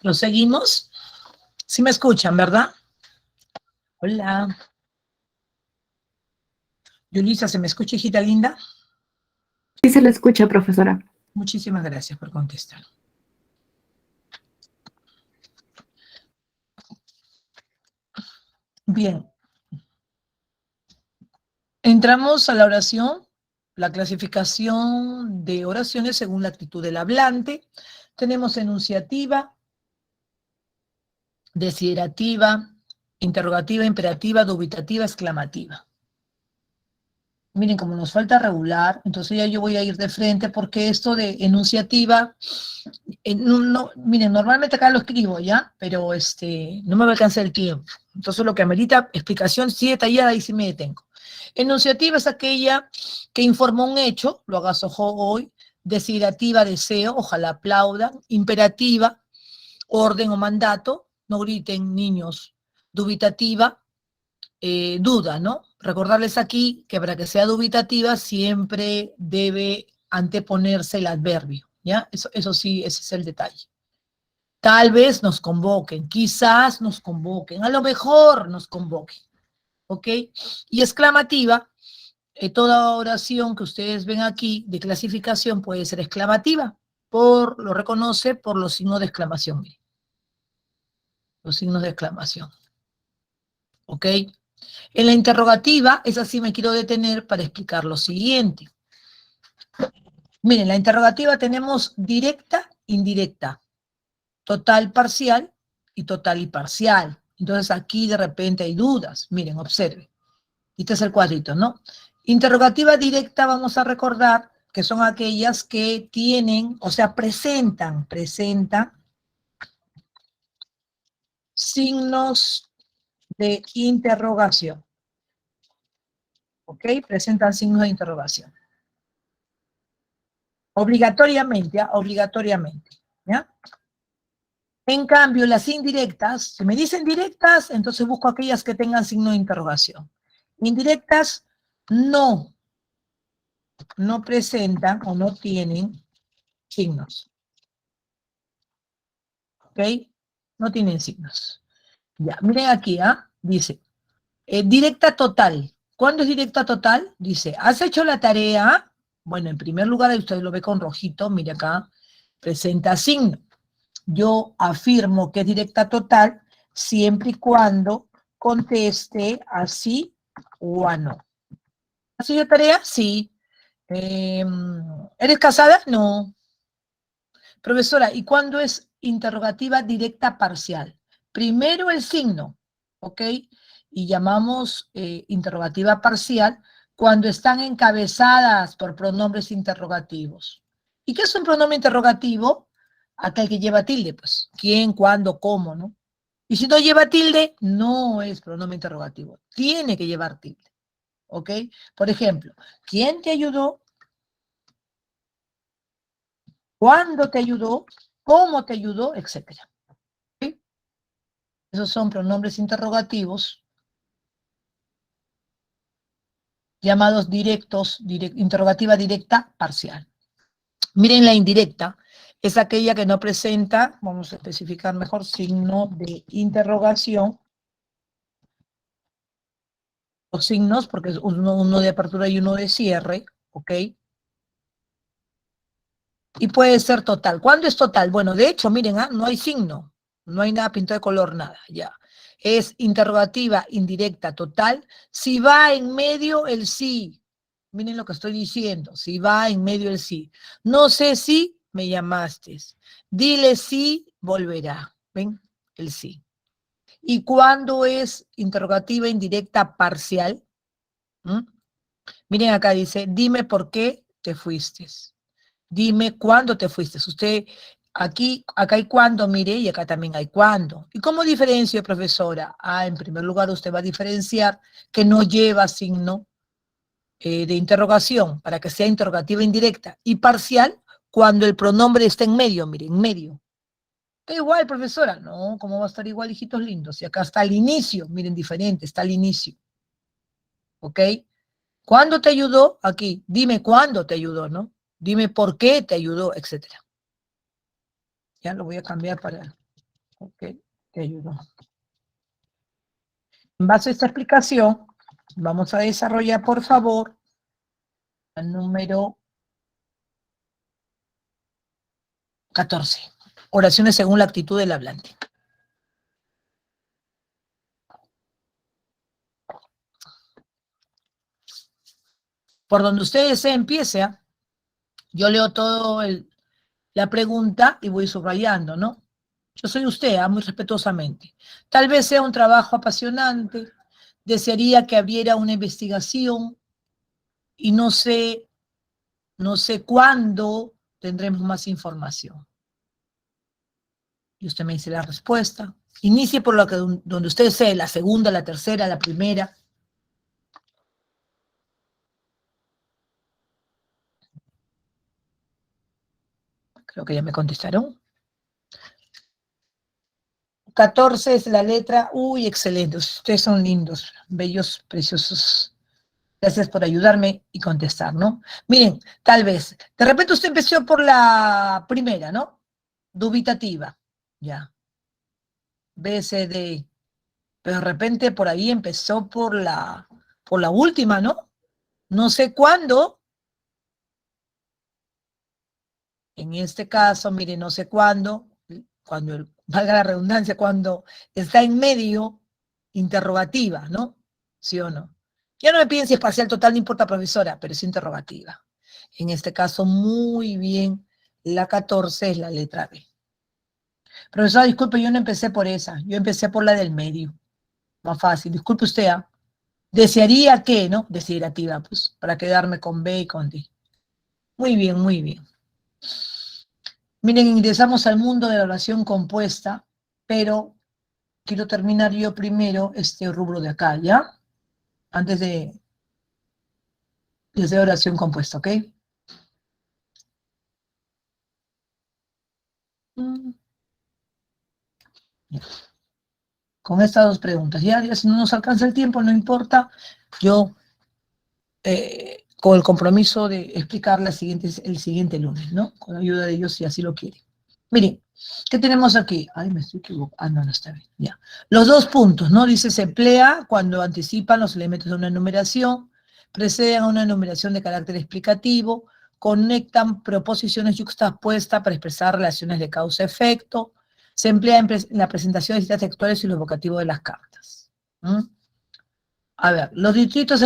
Proseguimos. Sí me escuchan, ¿verdad? Hola. Yulisa, ¿se me escucha, hijita linda? Sí se le escucha, profesora. Muchísimas gracias por contestar. Bien. Entramos a la oración, la clasificación de oraciones según la actitud del hablante. Tenemos enunciativa, desiderativa, interrogativa, imperativa, dubitativa, exclamativa. Miren, como nos falta regular, entonces ya yo voy a ir de frente porque esto de enunciativa, miren, normalmente acá lo escribo ya, pero no me va a alcanzar el tiempo. Entonces lo que amerita explicación sí detallada, ahí sí me detengo. Enunciativa es aquella que informa un hecho, lo agasajo hoy. Desiderativa, deseo, ojalá aplaudan. Imperativa, orden o mandato, no griten niños. Dubitativa, duda, ¿no? Recordarles aquí que para que sea dubitativa siempre debe anteponerse el adverbio, ¿ya? Eso sí, ese es el detalle. Tal vez nos convoquen, quizás nos convoquen, a lo mejor nos convoquen, ¿ok? Y exclamativa, toda oración que ustedes ven aquí de clasificación puede ser exclamativa, lo reconoce por los signos de exclamación, miren. Los signos de exclamación, ¿ok? En la interrogativa, esa sí me quiero detener para explicar lo siguiente. Miren, la interrogativa tenemos directa, indirecta, total, parcial y total y parcial. Entonces aquí de repente hay dudas. Miren, observen. Este es el cuadrito, ¿no? Interrogativa directa, vamos a recordar que son aquellas que tienen, o sea, presentan signos de interrogación. ¿Ok? Presentan signos de interrogación. Obligatoriamente, ¿ya? Obligatoriamente, ¿ya? En cambio, las indirectas, si me dicen directas, entonces busco aquellas que tengan signo de interrogación. Indirectas, no presentan o no tienen signos. ¿Ok? No tienen signos. Ya, miren aquí, ¿ah? Dice, directa total. ¿Cuándo es directa total? Dice, ¿has hecho la tarea? Bueno, en primer lugar, ahí usted lo ve con rojito, mire acá, presenta signo. Yo afirmo que es directa total siempre y cuando conteste así o a no. ¿Has hecho tarea? Sí. ¿Eres casada? No. Profesora, ¿y cuándo es interrogativa directa parcial? Primero el signo, ¿ok? Y llamamos interrogativa parcial cuando están encabezadas por pronombres interrogativos. ¿Y qué es un pronombre interrogativo? Aquel que lleva tilde, pues. ¿Quién, cuándo, cómo, no? Y si no lleva tilde, no es pronombre interrogativo. Tiene que llevar tilde, ¿ok? Por ejemplo, ¿quién te ayudó? ¿Cuándo te ayudó? ¿Cómo te ayudó? Etcétera. ¿Sí? Esos son pronombres interrogativos llamados directos, interrogativa directa parcial. Miren la indirecta, es aquella que no presenta, vamos a especificar mejor, signo de interrogación, los signos, porque es uno de apertura y uno de cierre, ¿ok? Y puede ser total. ¿Cuándo es total? Bueno, de hecho, miren, no hay signo, no hay nada pintado de color, nada, ya. Es interrogativa indirecta total. Si va en medio el sí, miren lo que estoy diciendo, si va en medio el sí. No sé si me llamaste. Dile sí, volverá. ¿Ven? El sí. ¿Y cuándo es interrogativa indirecta parcial? ¿Mm? Miren acá dice, dime por qué te fuiste. Dime cuándo te fuiste. Usted, acá hay cuándo, mire, y acá también hay cuándo. ¿Y cómo diferencio, profesora? En primer lugar, usted va a diferenciar que no lleva signo de interrogación para que sea interrogativa indirecta y parcial cuando el pronombre está en medio, mire, en medio. ¿Está igual, profesora? No, ¿cómo va a estar igual, hijitos lindos? Y acá está al inicio, miren, diferente, está al inicio. ¿Ok? ¿Cuándo te ayudó? Aquí, dime cuándo te ayudó, ¿no? Dime por qué te ayudó, etcétera. Ya lo voy a cambiar para Ok, te ayudo. En base a esta explicación, vamos a desarrollar, por favor, el número 14. Oraciones según la actitud del hablante. Por donde ustedes se empiece, yo leo todo la pregunta y voy subrayando, ¿no? Yo soy usted, muy respetuosamente. Tal vez sea un trabajo apasionante, desearía que abriera una investigación y no sé cuándo tendremos más información. Y usted me dice la respuesta. Inicie por lo que donde usted sea, la segunda, la tercera, la primera. Creo que ya me contestaron. 14 es la letra. Uy, excelente. Ustedes son lindos, bellos, preciosos. Gracias por ayudarme y contestar, ¿no? Miren, tal vez, de repente usted empezó por la primera, ¿no? Dubitativa, ya. B, C, D. Pero de repente por ahí empezó por la última, ¿no? No sé cuándo. En este caso, mire, no sé cuándo, valga la redundancia, cuando está en medio, interrogativa, ¿no? ¿Sí o no? Ya no me piden si es parcial total, no importa, profesora, pero es interrogativa. En este caso, muy bien, la 14 es la letra B. Profesora, disculpe, yo no empecé por esa, yo empecé por la del medio. Más fácil, disculpe usted, ¿ah? Desearía que, ¿no? Desiderativa, pues, para quedarme con B y con D. Muy bien, muy bien. Miren, ingresamos al mundo de la oración compuesta, pero quiero terminar yo primero este rubro de acá, ¿ya? Antes de hacer oración compuesta, ¿ok? Mm, ya. Con estas dos preguntas, ya si no nos alcanza el tiempo, no importa, yo con el compromiso de explicar el siguiente lunes, ¿no? Con la ayuda de ellos, si así lo quieren. Miren, ¿qué tenemos aquí? Ay, me estoy equivocando. Ah, no, no está bien. Ya. Los dos puntos, ¿no? Dice, se emplea cuando anticipan los elementos de una enumeración, preceden a una enumeración de carácter explicativo, conectan proposiciones yuxtapuestas para expresar relaciones de causa-efecto, se emplea en la presentación de citas textuales y los vocativos de las cartas. ¿Mm? A ver, los distritos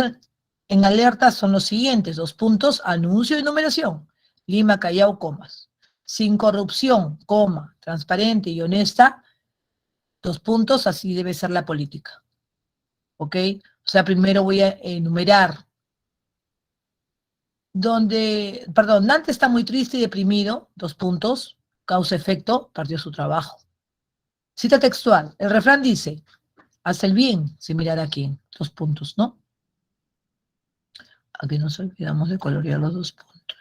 en alerta son los siguientes, dos puntos, anuncio y numeración. Lima, Callao, comas. Sin corrupción, coma, transparente y honesta, dos puntos, así debe ser la política. ¿Ok? O sea, primero voy a enumerar perdón, Dante está muy triste y deprimido, dos puntos, causa-efecto, perdió su trabajo. Cita textual, el refrán dice, haz el bien sin mirar a quién, dos puntos, ¿no? Aquí nos olvidamos de colorear los dos puntos.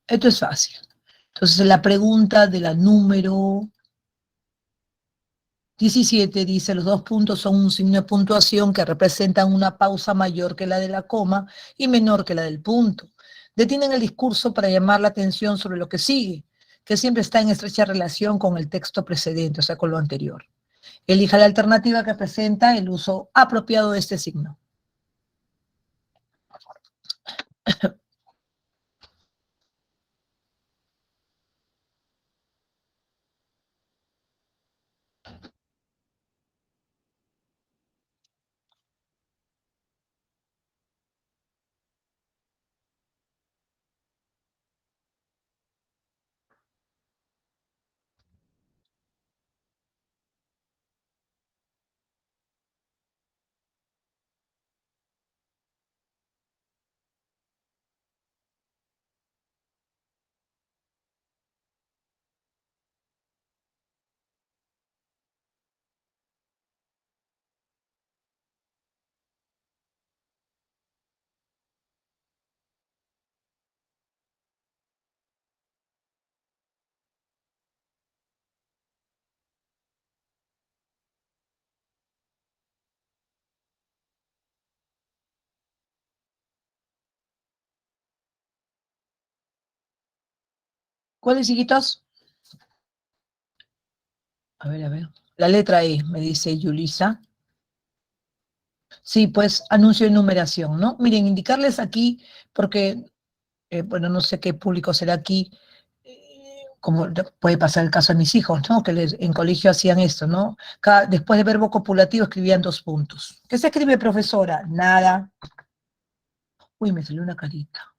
Esto es fácil. Entonces, la pregunta de la número 17 dice, los dos puntos son un signo de puntuación que representan una pausa mayor que la de la coma y menor que la del punto. Detienen el discurso para llamar la atención sobre lo que sigue, que siempre está en estrecha relación con el texto precedente, o sea, con lo anterior. Elija la alternativa que presenta el uso apropiado de este signo. ¿Cuáles, hijitos? A ver. La letra E, me dice Yulisa. Sí, pues anuncio de numeración, ¿no? Miren, indicarles aquí, porque, bueno, no sé qué público será aquí, como puede pasar el caso de mis hijos, ¿no? Que en colegio hacían esto, ¿no? Después de verbo copulativo escribían 2 puntos. ¿Qué se escribe, profesora? Nada. Uy, me salió una carita.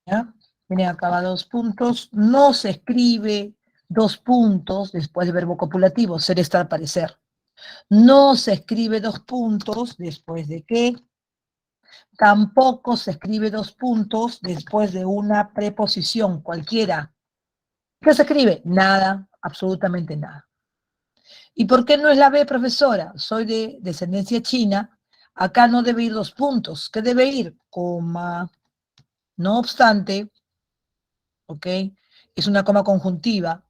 ¿Ya? Miren, acá va 2 puntos. No se escribe 2 puntos después de verbo copulativo, ser, estar, parecer. No se escribe 2 puntos después de qué. Tampoco se escribe 2 puntos después de una preposición cualquiera. ¿Qué se escribe? Nada, absolutamente nada. ¿Y por qué no es la B, profesora? Soy de descendencia china. Acá no debe ir 2 puntos. ¿Qué debe ir? Coma. No obstante, ¿ok? Es una coma conjuntiva.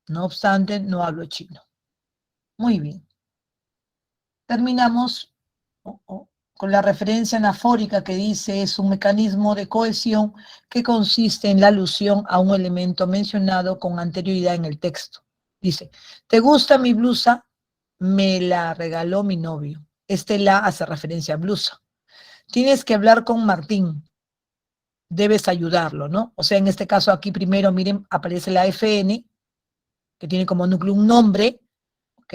No obstante, no hablo chino. Muy bien. Terminamos con la referencia anafórica que dice es un mecanismo de cohesión que consiste en la alusión a un elemento mencionado con anterioridad en el texto. Dice, ¿te gusta mi blusa? Me la regaló mi novio. Este la hace referencia a blusa. Tienes que hablar con Martín. Debes ayudarlo, ¿no? O sea, en este caso aquí primero, miren, aparece la FN, que tiene como núcleo un nombre, ¿ok?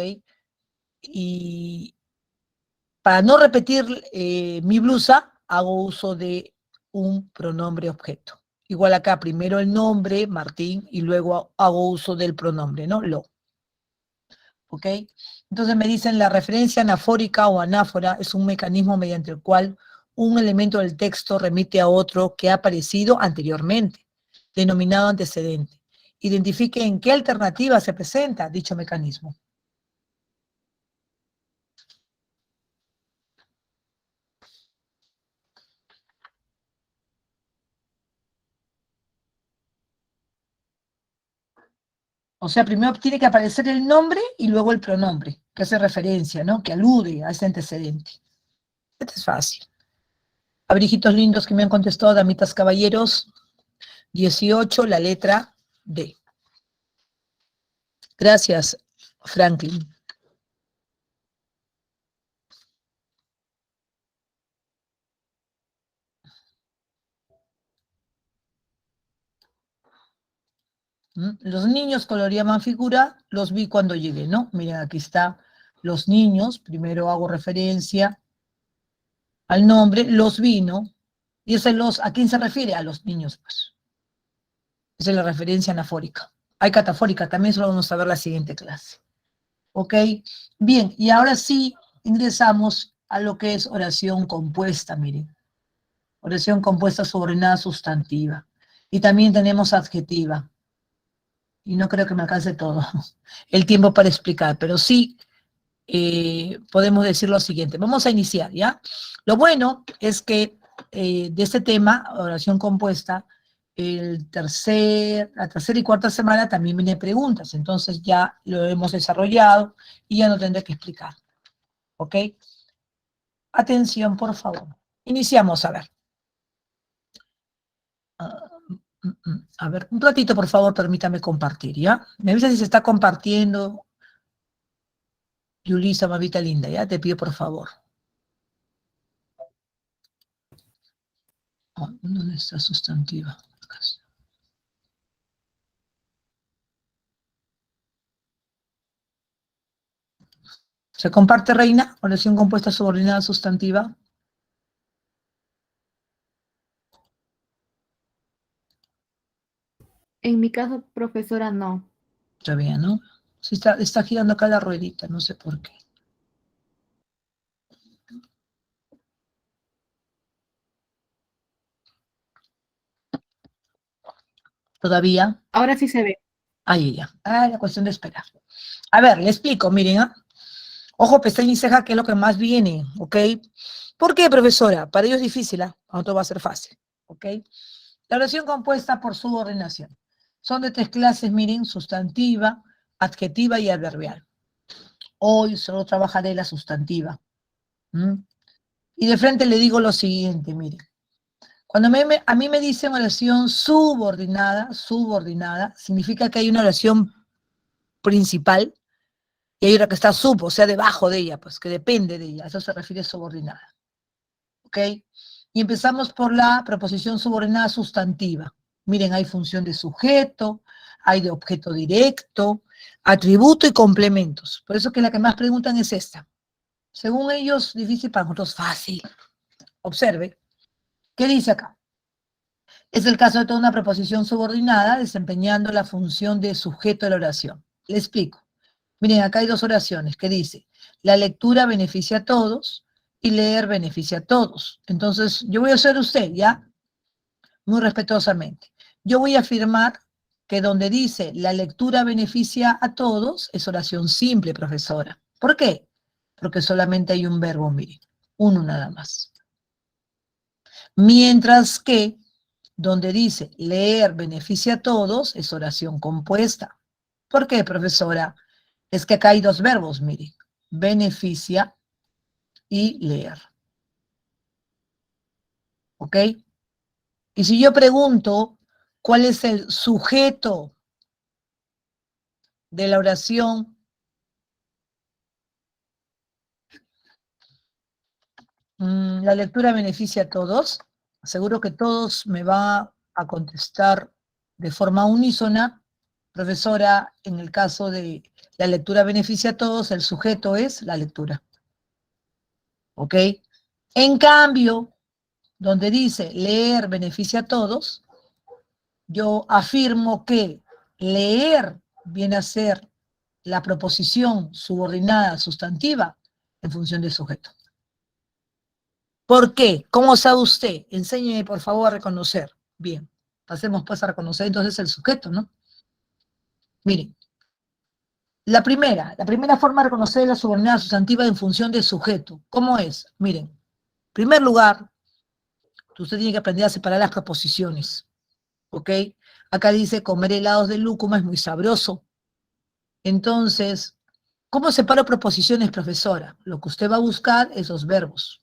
Y para no repetir mi blusa, hago uso de un pronombre objeto. Igual acá, primero el nombre, Martín, y luego hago uso del pronombre, ¿no? Lo. ¿Ok? Entonces me dicen la referencia anafórica o anáfora es un mecanismo mediante el cual un elemento del texto remite a otro que ha aparecido anteriormente, denominado antecedente. Identifique en qué alternativa se presenta dicho mecanismo. O sea, primero tiene que aparecer el nombre y luego el pronombre, que hace referencia, ¿no? Que alude a ese antecedente. Este es fácil. Abrijitos lindos que me han contestado, damitas caballeros. 18, la letra D. Gracias, Franklin. Los niños coloreaban figura, los vi cuando llegué, ¿no? Miren, aquí está los niños. Primero hago referencia al nombre, los vi, ¿no? Y ese los, ¿a quién se refiere? A los niños, pues. Esa es la referencia anafórica. Hay catafórica, también eso lo vamos a ver la siguiente clase. ¿Ok? Bien, y ahora sí ingresamos a lo que es oración compuesta, miren. Oración compuesta subordinada sustantiva. Y también tenemos adjetiva. Y no creo que me alcance todo el tiempo para explicar, pero sí podemos decir lo siguiente. Vamos a iniciar, ¿ya? Lo bueno es que de este tema, oración compuesta, la tercera y cuarta semana también viene preguntas, entonces ya lo hemos desarrollado y ya no tendré que explicar, ¿ok? Atención, por favor. Iniciamos, a ver. A ver, un ratito, por favor, permítame compartir, ¿ya? Me avisa si se está compartiendo. Yulisa, mamita linda, ya te pido por favor. Oh, ¿dónde está sustantiva? ¿Se comparte, Reina? Oración compuesta subordinada sustantiva. En mi caso, profesora, no. Todavía, ¿no? Sí está girando acá la ruedita, no sé por qué. ¿Todavía? Ahora sí se ve. Ahí ya. Ah, la cuestión de esperar. A ver, le explico, miren, ¿ah? Ojo, pestaña y ceja, que es lo que más viene, ¿ok? ¿Por qué, profesora? Para ellos es difícil, ¿ah? A otro va a ser fácil, ¿ok? La oración compuesta por subordinación. Son de 3 clases, miren, sustantiva, adjetiva y adverbial. Hoy solo trabajaré la sustantiva. Y de frente le digo lo siguiente, miren. Cuando a mí me dicen oración subordinada, significa que hay una oración principal, y hay otra que está sub, o sea, debajo de ella, pues, que depende de ella. A eso se refiere subordinada. ¿Ok? Y empezamos por la preposición subordinada sustantiva. Miren, hay función de sujeto, hay de objeto directo, atributo y complementos. Por eso que la que más preguntan es esta. Según ellos, difícil, para nosotros fácil. Observe. ¿Qué dice acá? Es el caso de toda una preposición subordinada desempeñando la función de sujeto de la oración. Le explico. Miren, acá hay dos oraciones que dice, la lectura beneficia a todos y leer beneficia a todos. Entonces, yo voy a ser usted, ¿ya? Muy respetuosamente. Yo voy a afirmar que donde dice la lectura beneficia a todos es oración simple, profesora. ¿Por qué? Porque solamente hay un verbo, miren, uno nada más. Mientras que donde dice leer beneficia a todos es oración compuesta. ¿Por qué, profesora? Es que acá hay dos verbos, mire, beneficia y leer. ¿Ok? Y si yo pregunto cuál es el sujeto de la oración, la lectura beneficia a todos, seguro que todos me va a contestar de forma unísona, profesora, en el caso de la lectura beneficia a todos, el sujeto es la lectura. ¿Ok? En cambio, donde dice leer beneficia a todos, yo afirmo que leer viene a ser la proposición subordinada sustantiva en función del sujeto. ¿Por qué? ¿Cómo sabe usted? Enséñeme, por favor, a reconocer. Bien, pasemos pues a reconocer entonces el sujeto, ¿no? Miren, la primera forma de reconocer la subordinada sustantiva en función del sujeto. ¿Cómo es? Miren, en primer lugar, usted tiene que aprender a separar las proposiciones, ¿ok? Acá dice, comer helados de lúcuma es muy sabroso. Entonces, ¿cómo separo proposiciones, profesora? Lo que usted va a buscar es los verbos.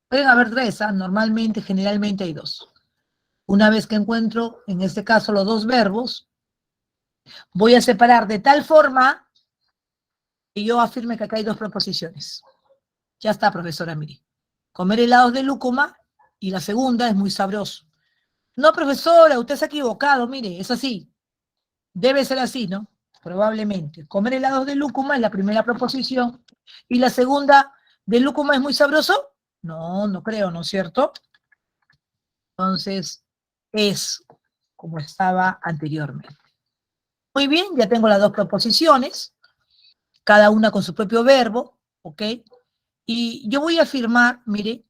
Pueden haber tres, ¿ah? Normalmente, generalmente hay dos. Una vez que encuentro, en este caso, los dos verbos, voy a separar de tal forma que yo afirme que acá hay dos proposiciones. Ya está, profesora, mire. Comer helados de lúcuma y la segunda es muy sabroso. No, profesora, usted se ha equivocado, mire, es así. Debe ser así, ¿no? Probablemente. Comer helados de lúcuma es la primera proposición. Y la segunda, ¿de lúcuma es muy sabroso? No, no creo, ¿no es cierto? Entonces, es como estaba anteriormente. Muy bien, ya tengo las dos proposiciones, cada una con su propio verbo, ¿ok? Y yo voy a afirmar, mire,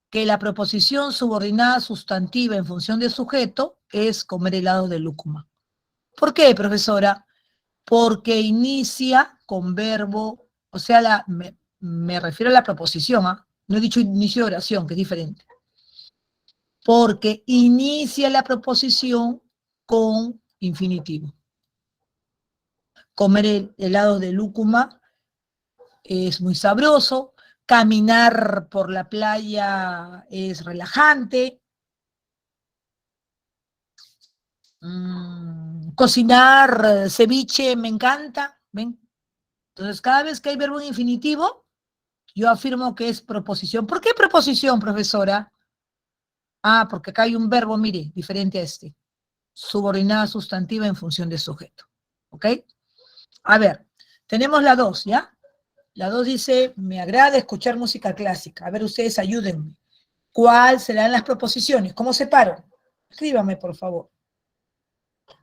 que la proposición subordinada sustantiva en función de sujeto es comer helado de lúcuma. ¿Por qué, profesora? Porque inicia con verbo, o sea, me refiero a la proposición, ¿ah? No he dicho inicio de oración, que es diferente. Porque inicia la proposición con infinitivo. Comer helado de lúcuma es muy sabroso, caminar por la playa es relajante, cocinar ceviche me encanta, ¿ven? Entonces, cada vez que hay verbo en infinitivo, yo afirmo que es proposición. ¿Por qué proposición, profesora? Ah, porque acá hay un verbo, mire, diferente a este. Subordinada sustantiva en función de sujeto. ¿Ok? A ver, tenemos la 2, ¿ya? La 2 dice, me agrada escuchar música clásica. A ver, ustedes ayúdenme. ¿Cuáles serán las proposiciones? ¿Cómo separo? Escríbame, por favor.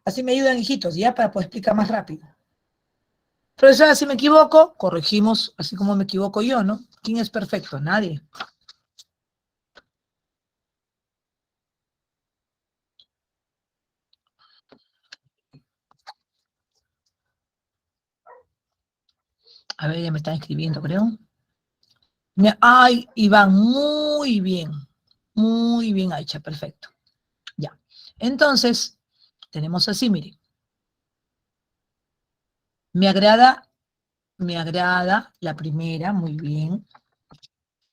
Así me ayudan, hijitos, ¿ya? Para poder explicar más rápido. Profesora, si me equivoco, corregimos así como me equivoco yo, ¿no? ¿Quién es perfecto? Nadie. A ver, ya me están escribiendo, creo. Ay, Iván, muy bien. Muy bien, Aicha, perfecto. Ya. Entonces, tenemos así, mire. Me agrada la primera, muy bien.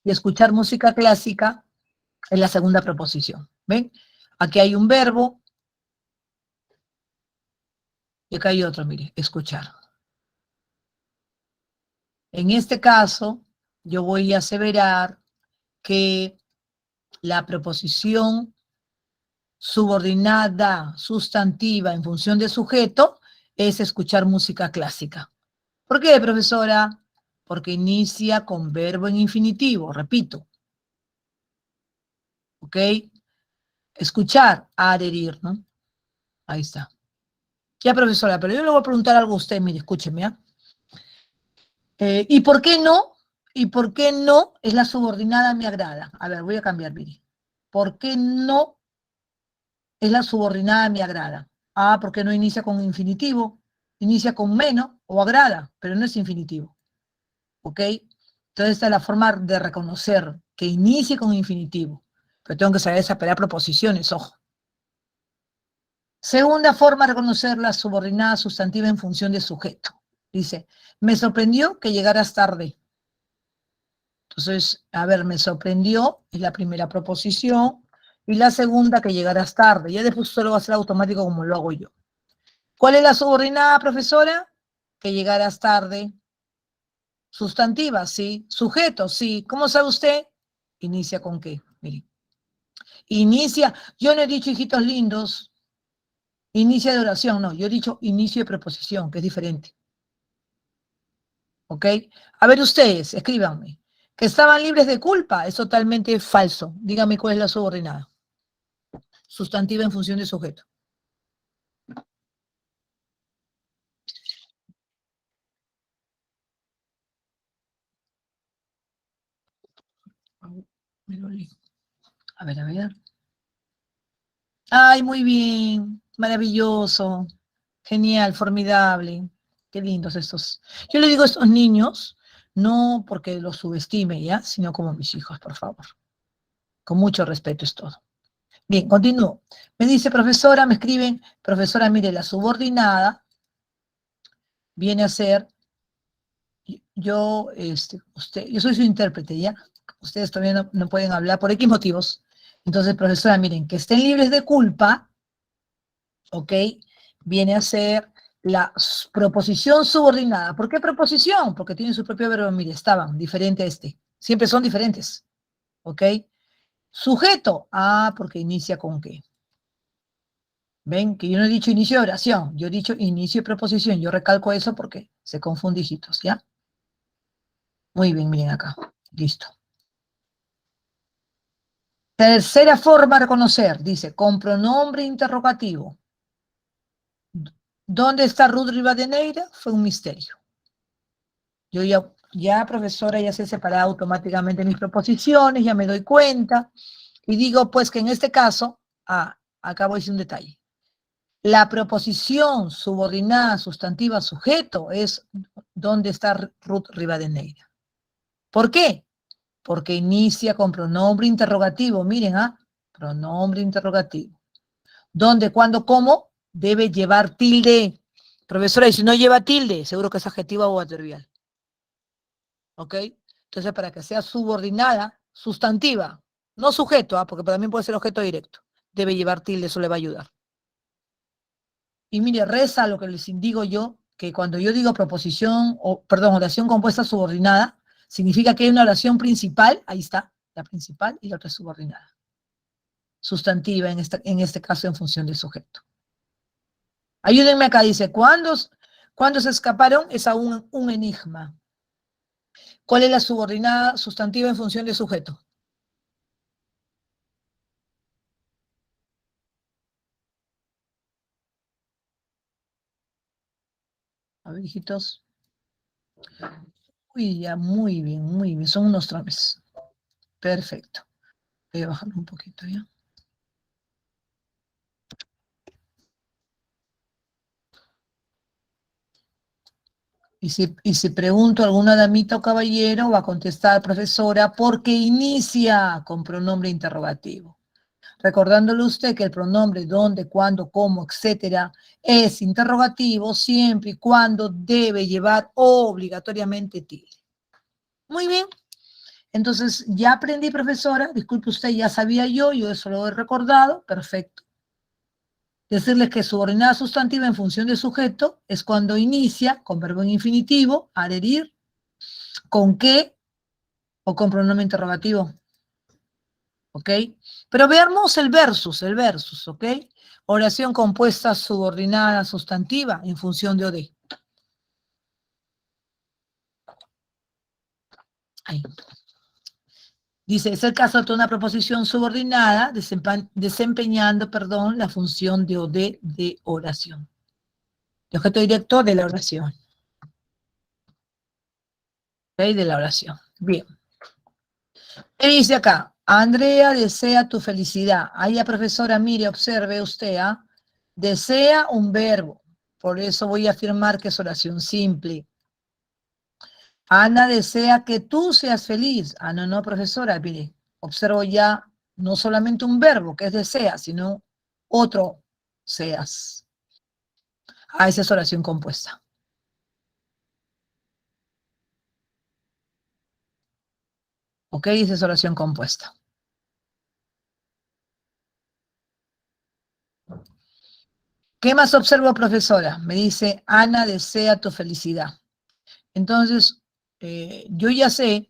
Y escuchar música clásica es la segunda proposición. ¿Ven? Aquí hay un verbo y acá hay otro, mire, escuchar. En este caso, yo voy a aseverar que la preposición subordinada sustantiva en función de sujeto es escuchar música clásica. ¿Por qué, profesora? Porque inicia con verbo en infinitivo, repito. ¿Ok? Escuchar, adherir, ¿no? Ahí está. Ya, profesora, pero yo le voy a preguntar algo a usted, mire, escúcheme, ¿ah? ¿Y por qué no? ¿Y por qué no es la subordinada me agrada? A ver, voy a cambiar, mire. ¿Por qué no es la subordinada me agrada? Ah, porque no inicia con infinitivo, inicia con menos o agrada, pero no es infinitivo. ¿Ok? Entonces esta es la forma de reconocer que inicie con infinitivo. Pero tengo que saber separar proposiciones, ojo. Segunda forma de reconocer la subordinada sustantiva en función de sujeto. Dice, me sorprendió que llegaras tarde. Entonces, a ver, me sorprendió, es la primera proposición, y la segunda, que llegaras tarde. Ya después solo va a ser automático como lo hago yo. ¿Cuál es la subordinada, profesora? Que llegaras tarde. Sustantiva, sí. Sujeto, sí. ¿Cómo sabe usted? Inicia con qué, mire. Inicia, yo no he dicho hijitos lindos, inicia de oración, no, yo he dicho inicio de preposición, que es diferente. ¿Ok? A ver ustedes, escríbanme. Que estaban libres de culpa, es totalmente falso. Díganme cuál es la subordinada. Sustantiva en función de sujeto. A ver, a ver. Ay, muy bien, maravilloso, genial, formidable. Qué lindos estos. Yo le digo a estos niños, no porque los subestime, ¿ya? Sino como mis hijos, por favor. Con mucho respeto es todo. Bien, continúo. Me dice profesora, me escriben, profesora, mire, la subordinada viene a ser, yo soy su intérprete, ¿ya? Ustedes todavía no pueden hablar por X motivos. Entonces, profesora, miren, que estén libres de culpa, ¿ok? Viene a ser la proposición subordinada. ¿Por qué proposición? Porque tiene su propio verbo. Mire, estaban, diferente a este. Siempre son diferentes, ¿ok? Sujeto, porque inicia con qué. Ven, que yo no he dicho inicio de oración, yo he dicho inicio de preposición. Yo recalco eso porque se confunde, hijitos, ¿ya? Muy bien, miren acá. Listo. Tercera forma de reconocer, dice, con pronombre interrogativo. ¿Dónde está Ruth Rivadeneira? Fue un misterio. Yo ya, profesora, ya sé separar automáticamente mis proposiciones, ya me doy cuenta, y digo, pues, que en este caso, acá voy a decir un detalle. La proposición subordinada sustantiva sujeto es ¿dónde está Ruth Rivadeneira? ¿Por qué? Porque inicia con pronombre interrogativo. Miren, pronombre interrogativo. ¿Dónde, cuándo, cómo? Debe llevar tilde. Profesora, y si no lleva tilde, seguro que es adjetiva o adverbial. ¿Ok? Entonces, para que sea subordinada, sustantiva, no sujeto, porque también puede ser objeto directo, debe llevar tilde, eso le va a ayudar. Y mire, reza lo que les indico yo, que cuando yo digo proposición, oración compuesta subordinada, significa que hay una oración principal, ahí está, la principal, y la otra subordinada. Sustantiva, en este caso, en función del sujeto. Ayúdenme acá, dice, ¿cuándo se escaparon? Es aún un enigma. ¿Cuál es la subordinada sustantiva en función del sujeto? A ver, hijitos. Uy, ya, muy bien, son unos tromes. Perfecto. Voy a bajarlo un poquito, ¿ya? Y si pregunto a alguna damita o caballero, va a contestar, profesora, porque inicia con pronombre interrogativo. Recordándole usted que el pronombre dónde, cuándo, cómo, etcétera, es interrogativo siempre y cuando debe llevar obligatoriamente tilde. Muy bien. Entonces, ya aprendí, profesora, disculpe usted, ya sabía yo eso lo he recordado, perfecto. Decirles que subordinada sustantiva en función de sujeto es cuando inicia con verbo en infinitivo, adherir, ¿Con qué o con pronombre interrogativo? ¿Ok? Pero veamos el versus, ¿ok? Oración compuesta subordinada sustantiva en función de OD. Ahí. Dice, es el caso de una proposición subordinada desempeñando, la función de OD de oración. El objeto directo de la oración. ¿Ok? De la oración. Bien. ¿Qué dice acá? Andrea desea tu felicidad. Ahí la profesora, mire, observe usted, ¿ah? Desea un verbo. Por eso voy a afirmar que es oración simple. Ana desea que tú seas feliz. Ah, no, no, profesora, mire, observo ya no solamente un verbo, que es desea, sino otro seas. Ah, esa es oración compuesta. ¿Ok? Esa es oración compuesta. ¿Qué más observo, profesora? Me dice, Ana desea tu felicidad. Entonces, yo ya sé,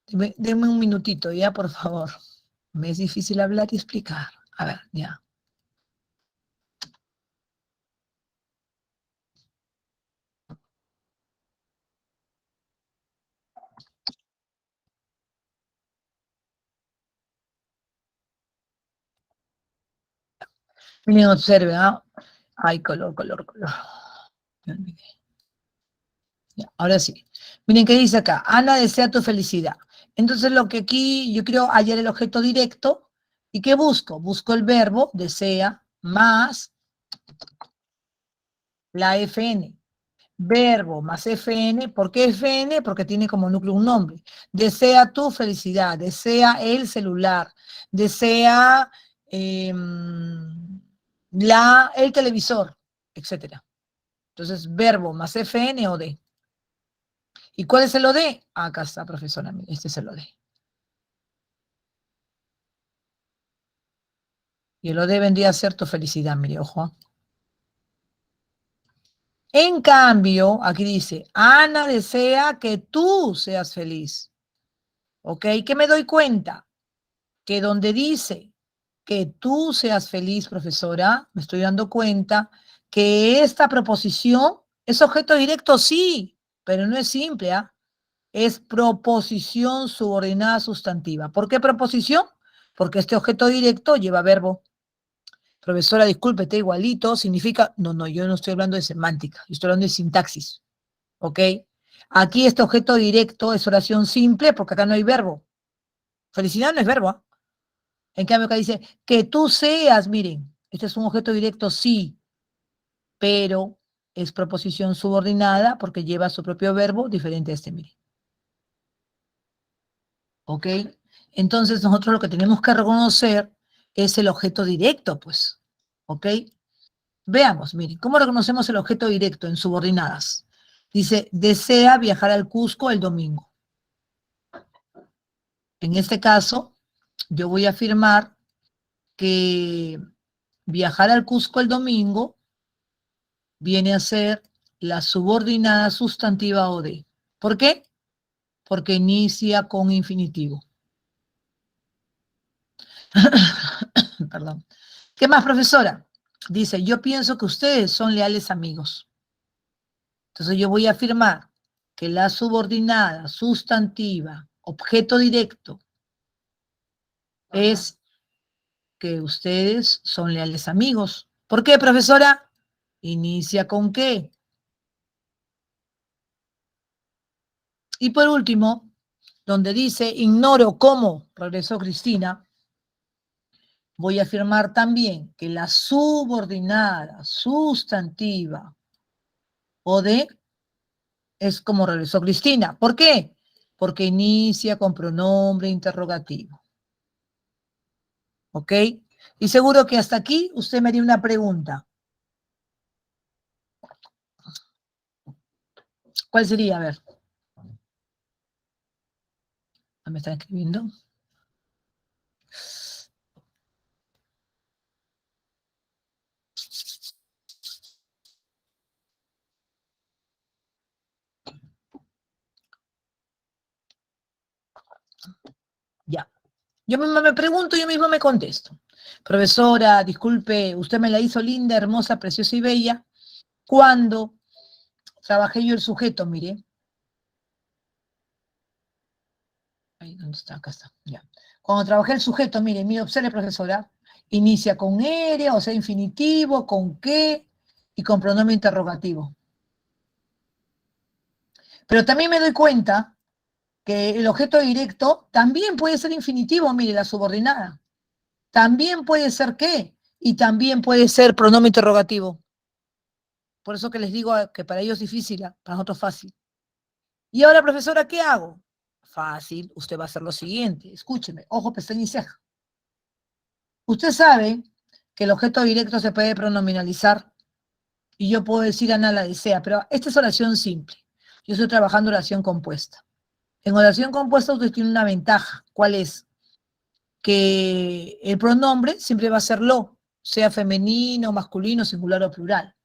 deme un minutito, ya, por favor. Me es difícil hablar y explicar. A ver, ya. Miren, observe, ¿ah? Ay, color. Me olvidé. Ya, ahora sí. Miren qué dice acá. Ana desea tu felicidad. Entonces, lo que aquí yo quiero hallar el objeto directo. ¿Y qué busco? Busco el verbo desea más la FN. Verbo más FN. ¿Por qué FN? Porque tiene como núcleo un nombre. Desea tu felicidad, desea el celular, desea el televisor, etcétera. Entonces, verbo más FN o D. ¿Y cuál es el OD? Acá está, profesora, este es el OD. Y el OD vendría a ser tu felicidad, mire, ojo. En cambio, aquí dice, Ana desea que tú seas feliz. ¿Ok? ¿Qué me doy cuenta? Que donde dice que tú seas feliz, profesora, me estoy dando cuenta que esta proposición es objeto directo, sí, pero no es simple, ¿ah? Es proposición subordinada sustantiva. ¿Por qué proposición? Porque este objeto directo lleva verbo. Profesora, disculpe, está igualito, significa, no, yo no estoy hablando de semántica, yo estoy hablando de sintaxis, ¿ok? Aquí este objeto directo es oración simple porque acá no hay verbo. Felicidad no es verbo, ¿ah? En cambio acá dice, que tú seas, miren, este es un objeto directo, sí, pero es proposición subordinada porque lleva su propio verbo diferente a este, miren. ¿Ok? Entonces nosotros lo que tenemos que reconocer es el objeto directo, pues. ¿Ok? Veamos, miren, ¿cómo reconocemos el objeto directo en subordinadas? Dice, desea viajar al Cusco el domingo. En este caso, yo voy a afirmar que viajar al Cusco el domingo viene a ser la subordinada sustantiva OD. ¿Por qué? Porque inicia con infinitivo. Perdón. ¿Qué más, profesora? Dice, yo pienso que ustedes son leales amigos. Entonces yo voy a afirmar que la subordinada sustantiva, objeto directo, es que ustedes son leales amigos. ¿Por qué, profesora? Inicia con qué. Y por último, donde dice, ignoro cómo regresó Cristina, voy a afirmar también que la subordinada sustantiva o de es como regresó Cristina. ¿Por qué? Porque inicia con pronombre interrogativo. ¿Ok? Y seguro que hasta aquí usted me dio una pregunta. ¿Cuál sería? A ver. ¿Me están escribiendo? Yo misma me pregunto, yo misma me contesto. Profesora, disculpe, usted me la hizo linda, hermosa, preciosa y bella. Cuando trabajé yo el sujeto, mire. Ahí, ¿dónde está? Acá está, ya. Cuando trabajé el sujeto, mire, observe, profesora, inicia con ere, o sea, infinitivo, con qué y con pronombre interrogativo. Pero también me doy cuenta que el objeto directo también puede ser infinitivo, mire, la subordinada. También puede ser qué y también puede ser pronombre interrogativo. Por eso que les digo que para ellos es difícil, para nosotros fácil. Y ahora, profesora, ¿qué hago? Fácil, usted va a hacer lo siguiente. Escúcheme, ojo, pestaña y ceja. Usted sabe que el objeto directo se puede pronominalizar y yo puedo decir Ana la desea, pero esta es oración simple. Yo estoy trabajando oración compuesta. En oración compuesta usted tiene una ventaja. ¿Cuál es? Que el pronombre siempre va a ser lo, sea femenino, masculino, singular o plural.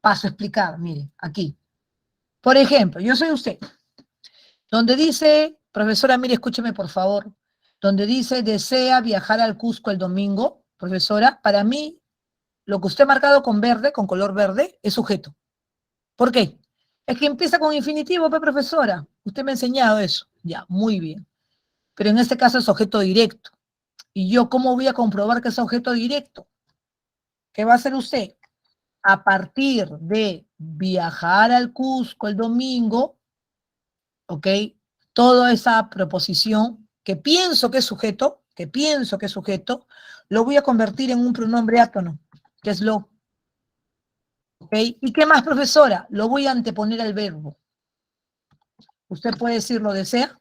Paso a explicar, mire, aquí. Por ejemplo, yo soy usted. Donde dice, profesora, mire, escúcheme por favor, donde dice desea viajar al Cusco el domingo, profesora, para mí, lo que usted ha marcado con verde, con color verde, es sujeto. ¿Por qué? Es que empieza con infinitivo, profesora. Usted me ha enseñado eso. Ya, muy bien. Pero en este caso es objeto directo. ¿Y yo cómo voy a comprobar que es objeto directo? ¿Qué va a hacer usted? A partir de viajar al Cusco el domingo, ¿ok? Toda esa proposición que pienso que es sujeto, lo voy a convertir en un pronombre átono, que es lo. ¿Ok? ¿Y qué más, profesora? Lo voy a anteponer al verbo. ¿Usted puede decir lo desea?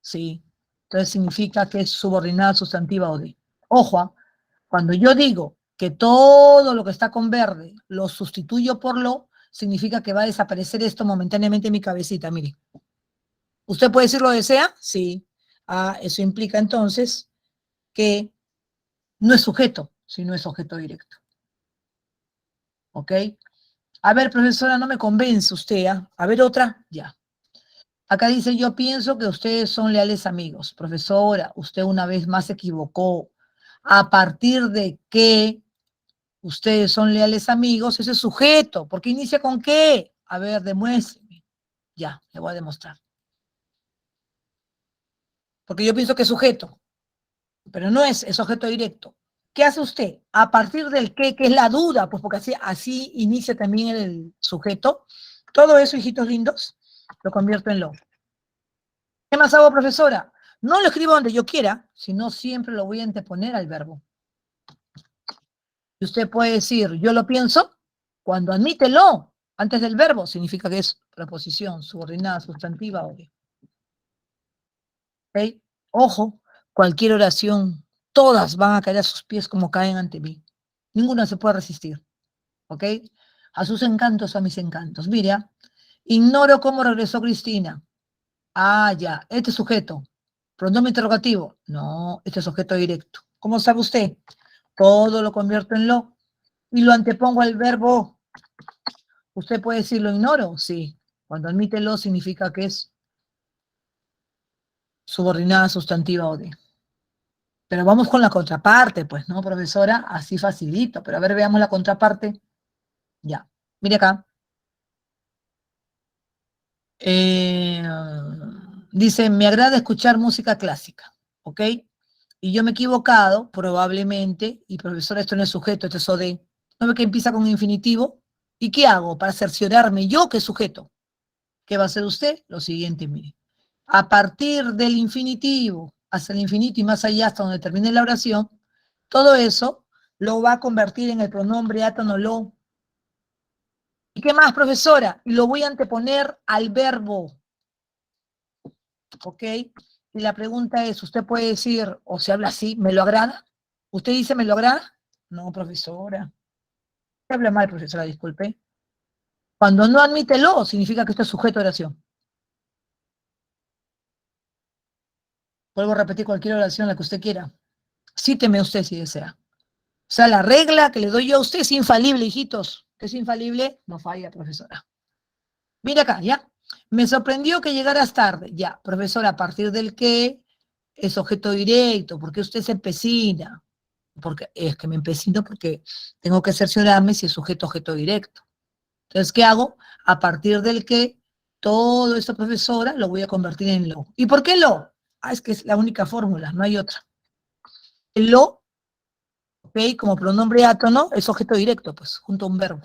Sí. Entonces significa que es subordinada sustantiva o de. Ojo, cuando yo digo que todo lo que está con verde lo sustituyo por lo, significa que va a desaparecer esto momentáneamente en mi cabecita, mire. ¿Usted puede decir lo desea? Sí. Ah, eso implica entonces que no es sujeto, sino es objeto directo. ¿Ok? A ver, profesora, no me convence usted, ¿eh? A ver otra, ya. Acá dice, yo pienso que ustedes son leales amigos. Profesora, usted una vez más se equivocó. ¿A partir de qué ustedes son leales amigos? Ese es sujeto, porque inicia con qué. A ver, demuéstreme. Ya, le voy a demostrar. Porque yo pienso que es sujeto, pero no es objeto directo. ¿Qué hace usted? A partir del qué, que es la duda, pues porque así inicia también el sujeto. Todo eso, hijitos lindos, lo convierto en lo. ¿Qué más hago, profesora? No lo escribo donde yo quiera, sino siempre lo voy a anteponer al verbo. Y usted puede decir, yo lo pienso, cuando admite lo, antes del verbo, significa que es preposición, subordinada, sustantiva, o de. ¿Ok? Ojo, cualquier oración, todas van a caer a sus pies como caen ante mí. Ninguna se puede resistir. ¿Ok? A sus encantos, a mis encantos. Mira, ignoro cómo regresó Cristina. Ah, ya, este sujeto. Pronombre interrogativo. No, este es objeto directo. ¿Cómo sabe usted? Todo lo convierto en lo y lo antepongo al verbo. ¿Usted puede decir lo ignoro? Sí. Cuando admite lo significa que es subordinada, sustantiva o de. Pero vamos con la contraparte, pues, ¿no, profesora? Así facilito. Pero a ver, veamos la contraparte. Ya. Mire acá. Dice, me agrada escuchar música clásica, ¿ok? Y yo me he equivocado, probablemente, y profesora, esto no es sujeto, esto es OD. ¿No ve que empieza con infinitivo? ¿Y qué hago para cerciorarme yo que es sujeto? ¿Qué va a hacer usted? Lo siguiente, mire. A partir del infinitivo, hasta el infinito y más allá, hasta donde termine la oración, todo eso lo va a convertir en el pronombre átono lo. ¿Y qué más, profesora? Y lo voy a anteponer al verbo. ¿Ok? Y la pregunta es, ¿usted puede decir, o se habla así, me lo agrada? ¿Usted dice, me lo agrada? No, profesora. Se habla mal, profesora, disculpe. Cuando no admite lo, significa que esto es sujeto de oración. Vuelvo a repetir cualquier oración, la que usted quiera. Cíteme usted si desea. O sea, la regla que le doy yo a usted es infalible, hijitos. ¿Que es infalible? No falla, profesora. Mira acá, ¿ya? Me sorprendió que llegaras tarde. Ya, profesora, a partir del que es objeto directo, ¿por qué usted se empecina? Porque es que me empecino porque tengo que cerciorarme si es sujeto objeto directo. Entonces, ¿qué hago? A partir del que todo esto, profesora, lo voy a convertir en lo. ¿Y por qué lo? Ah, es que es la única fórmula, no hay otra. El lo, ¿ok? Como pronombre átono, es objeto directo, pues, junto a un verbo.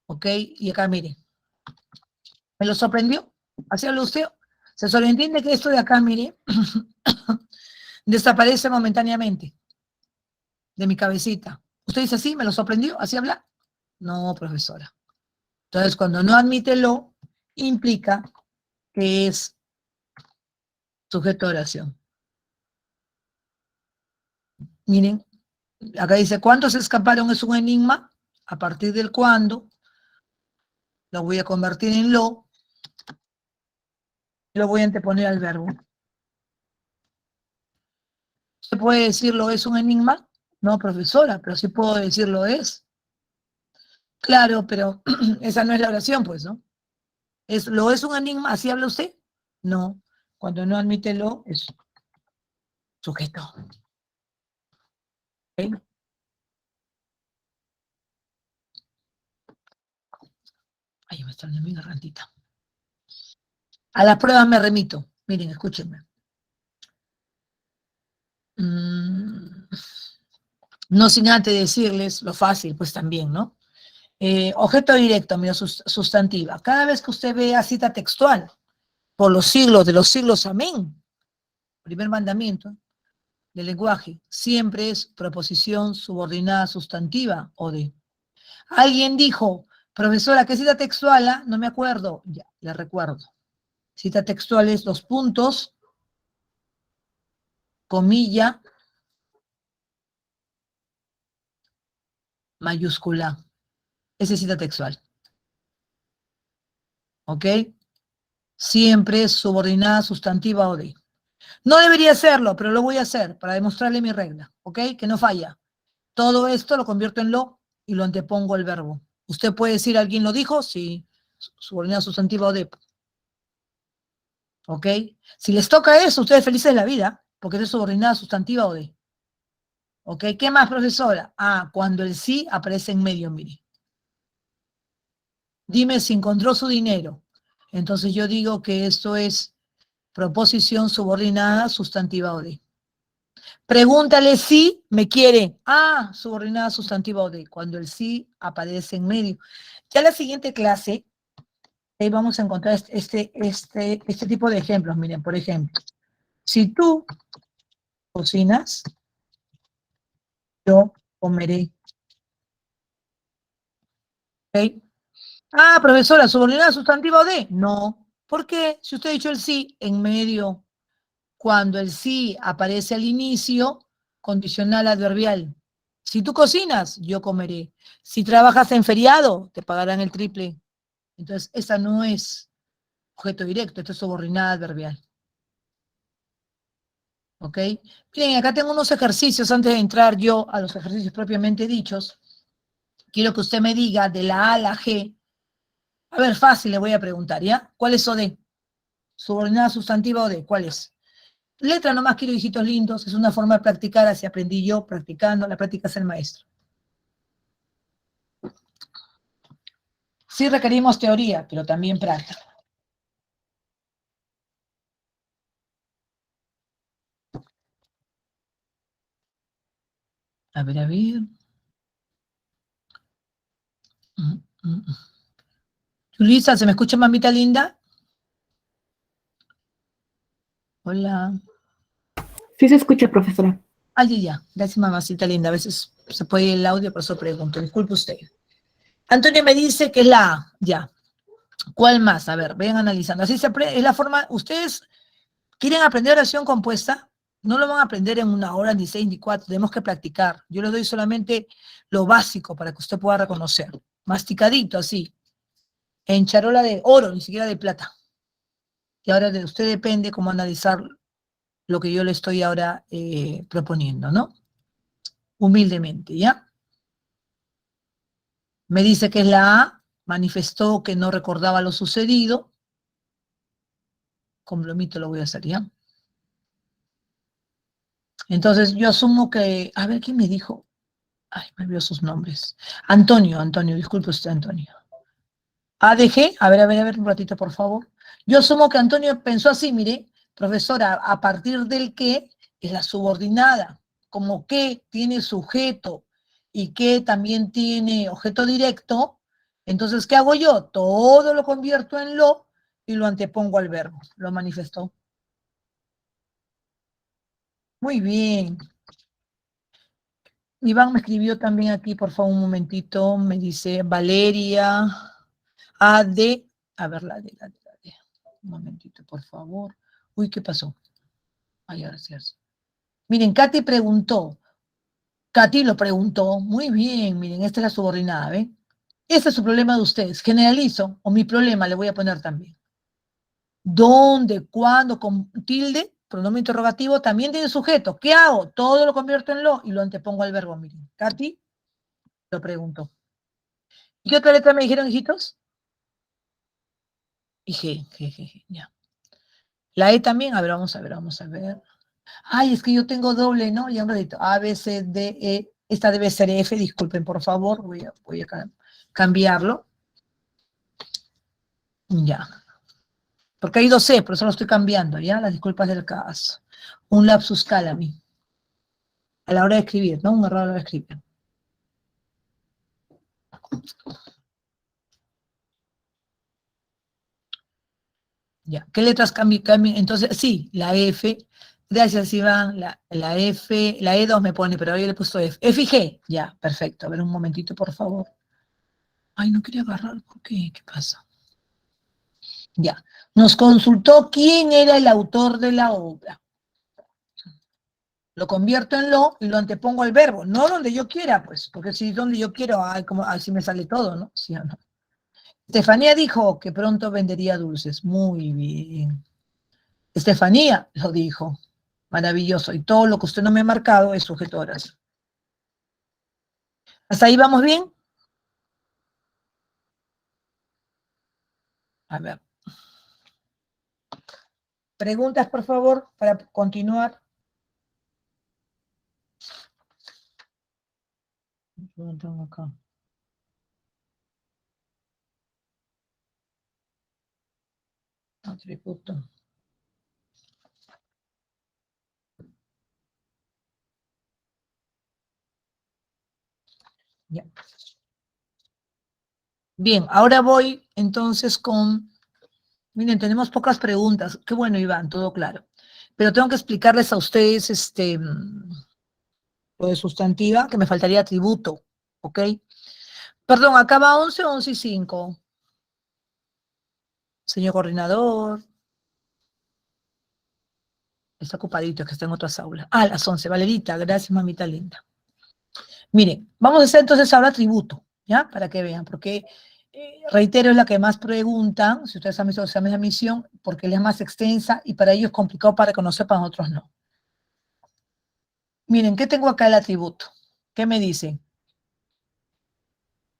¿Ok? Y acá, mire, ¿me lo sorprendió? ¿Así habla usted? Se sobreentiende que esto de acá, mire, desaparece momentáneamente de mi cabecita. ¿Usted dice así? ¿Me lo sorprendió? ¿Así habla? No, profesora. Entonces, cuando no admite lo, implica que es sujeto de oración. Miren, acá dice, ¿cuántos se escaparon? Es un enigma. A partir del cuándo, lo voy a convertir en lo, y lo voy a anteponer al verbo. ¿Se puede decirlo es un enigma? No, profesora, pero sí puedo decirlo es. Claro, pero esa no es la oración, pues, ¿no? ¿Lo es un enigma? ¿Así habla usted? No. Cuando no admite lo, es sujeto. ¿Okay? Ay, me está dando mi gargantita. A las pruebas me remito. Miren, escúchenme. No sin antes decirles lo fácil, pues también, ¿no? Objeto directo, mira, sustantiva. Cada vez que usted vea cita textual, por los siglos de los siglos, amén. Primer mandamiento del lenguaje, siempre es proposición subordinada sustantiva o de. Alguien dijo, profesora, ¿qué cita textual? Ah? No me acuerdo. Ya, le recuerdo. Cita textual es dos puntos, comilla, mayúscula. Esa es cita textual. ¿Ok? Siempre es subordinada sustantiva o de. No debería hacerlo, pero lo voy a hacer para demostrarle mi regla, ¿ok? Que no falla. Todo esto lo convierto en lo y lo antepongo al verbo. ¿Usted puede decir, alguien lo dijo? Sí, subordinada sustantiva o de. ¿Ok? Si les toca eso, ustedes felices de la vida, porque es subordinada sustantiva o de. ¿Ok? ¿Qué más, profesora? Ah, cuando el sí aparece en medio, mire. Dime si encontró su dinero. Entonces yo digo que esto es proposición subordinada sustantiva o de. Pregúntale si me quiere. Ah, subordinada sustantiva o de, cuando el sí aparece en medio. Ya la siguiente clase, ahí vamos a encontrar este tipo de ejemplos. Miren, por ejemplo, si tú cocinas, yo comeré. ¿Ok? Ah, profesora, subordinada sustantiva o de. No. ¿Por qué? Si usted ha dicho el sí en medio, cuando el sí aparece al inicio, condicional adverbial. Si tú cocinas, yo comeré. Si trabajas en feriado, te pagarán el triple. Entonces, esa no es objeto directo, esto es subordinada adverbial. ¿Ok? Miren, acá tengo unos ejercicios antes de entrar yo a los ejercicios propiamente dichos. Quiero que usted me diga de la A a la G. A ver, fácil, le voy a preguntar, ¿ya? ¿Cuál es o de? Subordinada sustantiva o de, ¿cuál es? Letra nomás quiero hijitos lindos, es una forma de practicar, así aprendí yo practicando, la práctica es el maestro. Sí requerimos teoría, pero también práctica. A ver, a ver. Luisa, ¿se me escucha, mamita linda? Hola. Sí se escucha, profesora. Ay, ya, gracias, mamacita linda. A veces se puede ir el audio, por eso pregunto. Disculpe usted. Antonio me dice que es la A. Ya. ¿Cuál más? A ver, vayan analizando. Así se aprende, es la forma. Ustedes quieren aprender oración compuesta, no lo van a aprender en una hora, ni 6, ni 4. Tenemos que practicar. Yo les doy solamente lo básico para que usted pueda reconocer. Masticadito, así. En charola de oro, ni siquiera de plata. Y ahora de usted depende cómo analizar lo que yo le estoy ahora proponiendo, ¿no? Humildemente, ¿ya? Me dice que es la A, manifestó que no recordaba lo sucedido. Con Blomito lo voy a hacer, ¿ya? Entonces yo asumo que, a ver, ¿quién me dijo? Ay, me olvidó sus nombres. Antonio, disculpe usted, Antonio. ADG, a ver un ratito, por favor. Yo asumo que Antonio pensó así, mire, profesora, a partir del que es la subordinada, como que tiene sujeto y que también tiene objeto directo, entonces, ¿qué hago yo? Todo lo convierto en lo y lo antepongo al verbo, lo manifestó. Muy bien. Iván me escribió también aquí, por favor, un momentito, me dice Valeria, AD, a ver, la D. Un momentito, por favor. Uy, ¿qué pasó? Ay, gracias. Miren, Katy lo preguntó, muy bien, miren, esta es la subordinada, ¿ven? Este es su problema de ustedes, generalizo, o mi problema le voy a poner también. ¿Dónde, cuándo, con tilde, pronombre interrogativo, también tiene sujeto. ¿Qué hago? Todo lo convierto en lo y lo antepongo al verbo, miren. Katy lo preguntó. ¿Y qué otra letra me dijeron, hijitos? Y G, ya. La E también, a ver, vamos a ver, vamos a ver. Ay, es que yo tengo doble, ¿no? Ya un ratito. A, B, C, D, E. Esta debe ser F, disculpen, por favor. Voy a cambiarlo. Ya. Porque hay dos C, por eso lo estoy cambiando, ¿ya? Las disculpas del caso. Un lapsus calami. A la hora de escribir, ¿no? Un error a la hora de escribir. Ya. ¿Qué letras cambian? Entonces, sí, la F. Gracias, Iván. La F, la E2 me pone, pero yo le he puesto F. F y G. Ya, perfecto. A ver un momentito, por favor. Ay, no quería agarrar. ¿Por qué? ¿Qué pasa? Ya. Nos consultó quién era el autor de la obra. Lo convierto en lo y lo antepongo al verbo. No donde yo quiera, pues, porque si donde yo quiero, ay, como, así me sale todo, ¿no? ¿Sí o no? Estefanía dijo que pronto vendería dulces. Muy bien. Estefanía lo dijo. Maravilloso. Y todo lo que usted no me ha marcado es sujeto a oración. ¿Hasta ahí vamos bien? A ver. Preguntas, por favor, para continuar. Acá. Atributo. Ya. Bien, ahora voy entonces con... Miren, tenemos pocas preguntas. Qué bueno, Iván, todo claro. Pero tengo que explicarles a ustedes lo de sustantiva, que me faltaría atributo, ¿ok? Perdón, acaba 11, 11 y 5. Señor coordinador. Está ocupadito, es que está en otras aulas. Ah, las 11. Valerita, gracias, mamita linda. Miren, vamos a hacer entonces ahora atributo, ¿ya? Para que vean, porque reitero, es la que más preguntan, si ustedes han visto examen de admisión, porque es más extensa y para ellos es complicado para conocer, para otros no. Miren, ¿qué tengo acá el atributo? ¿Qué me dicen?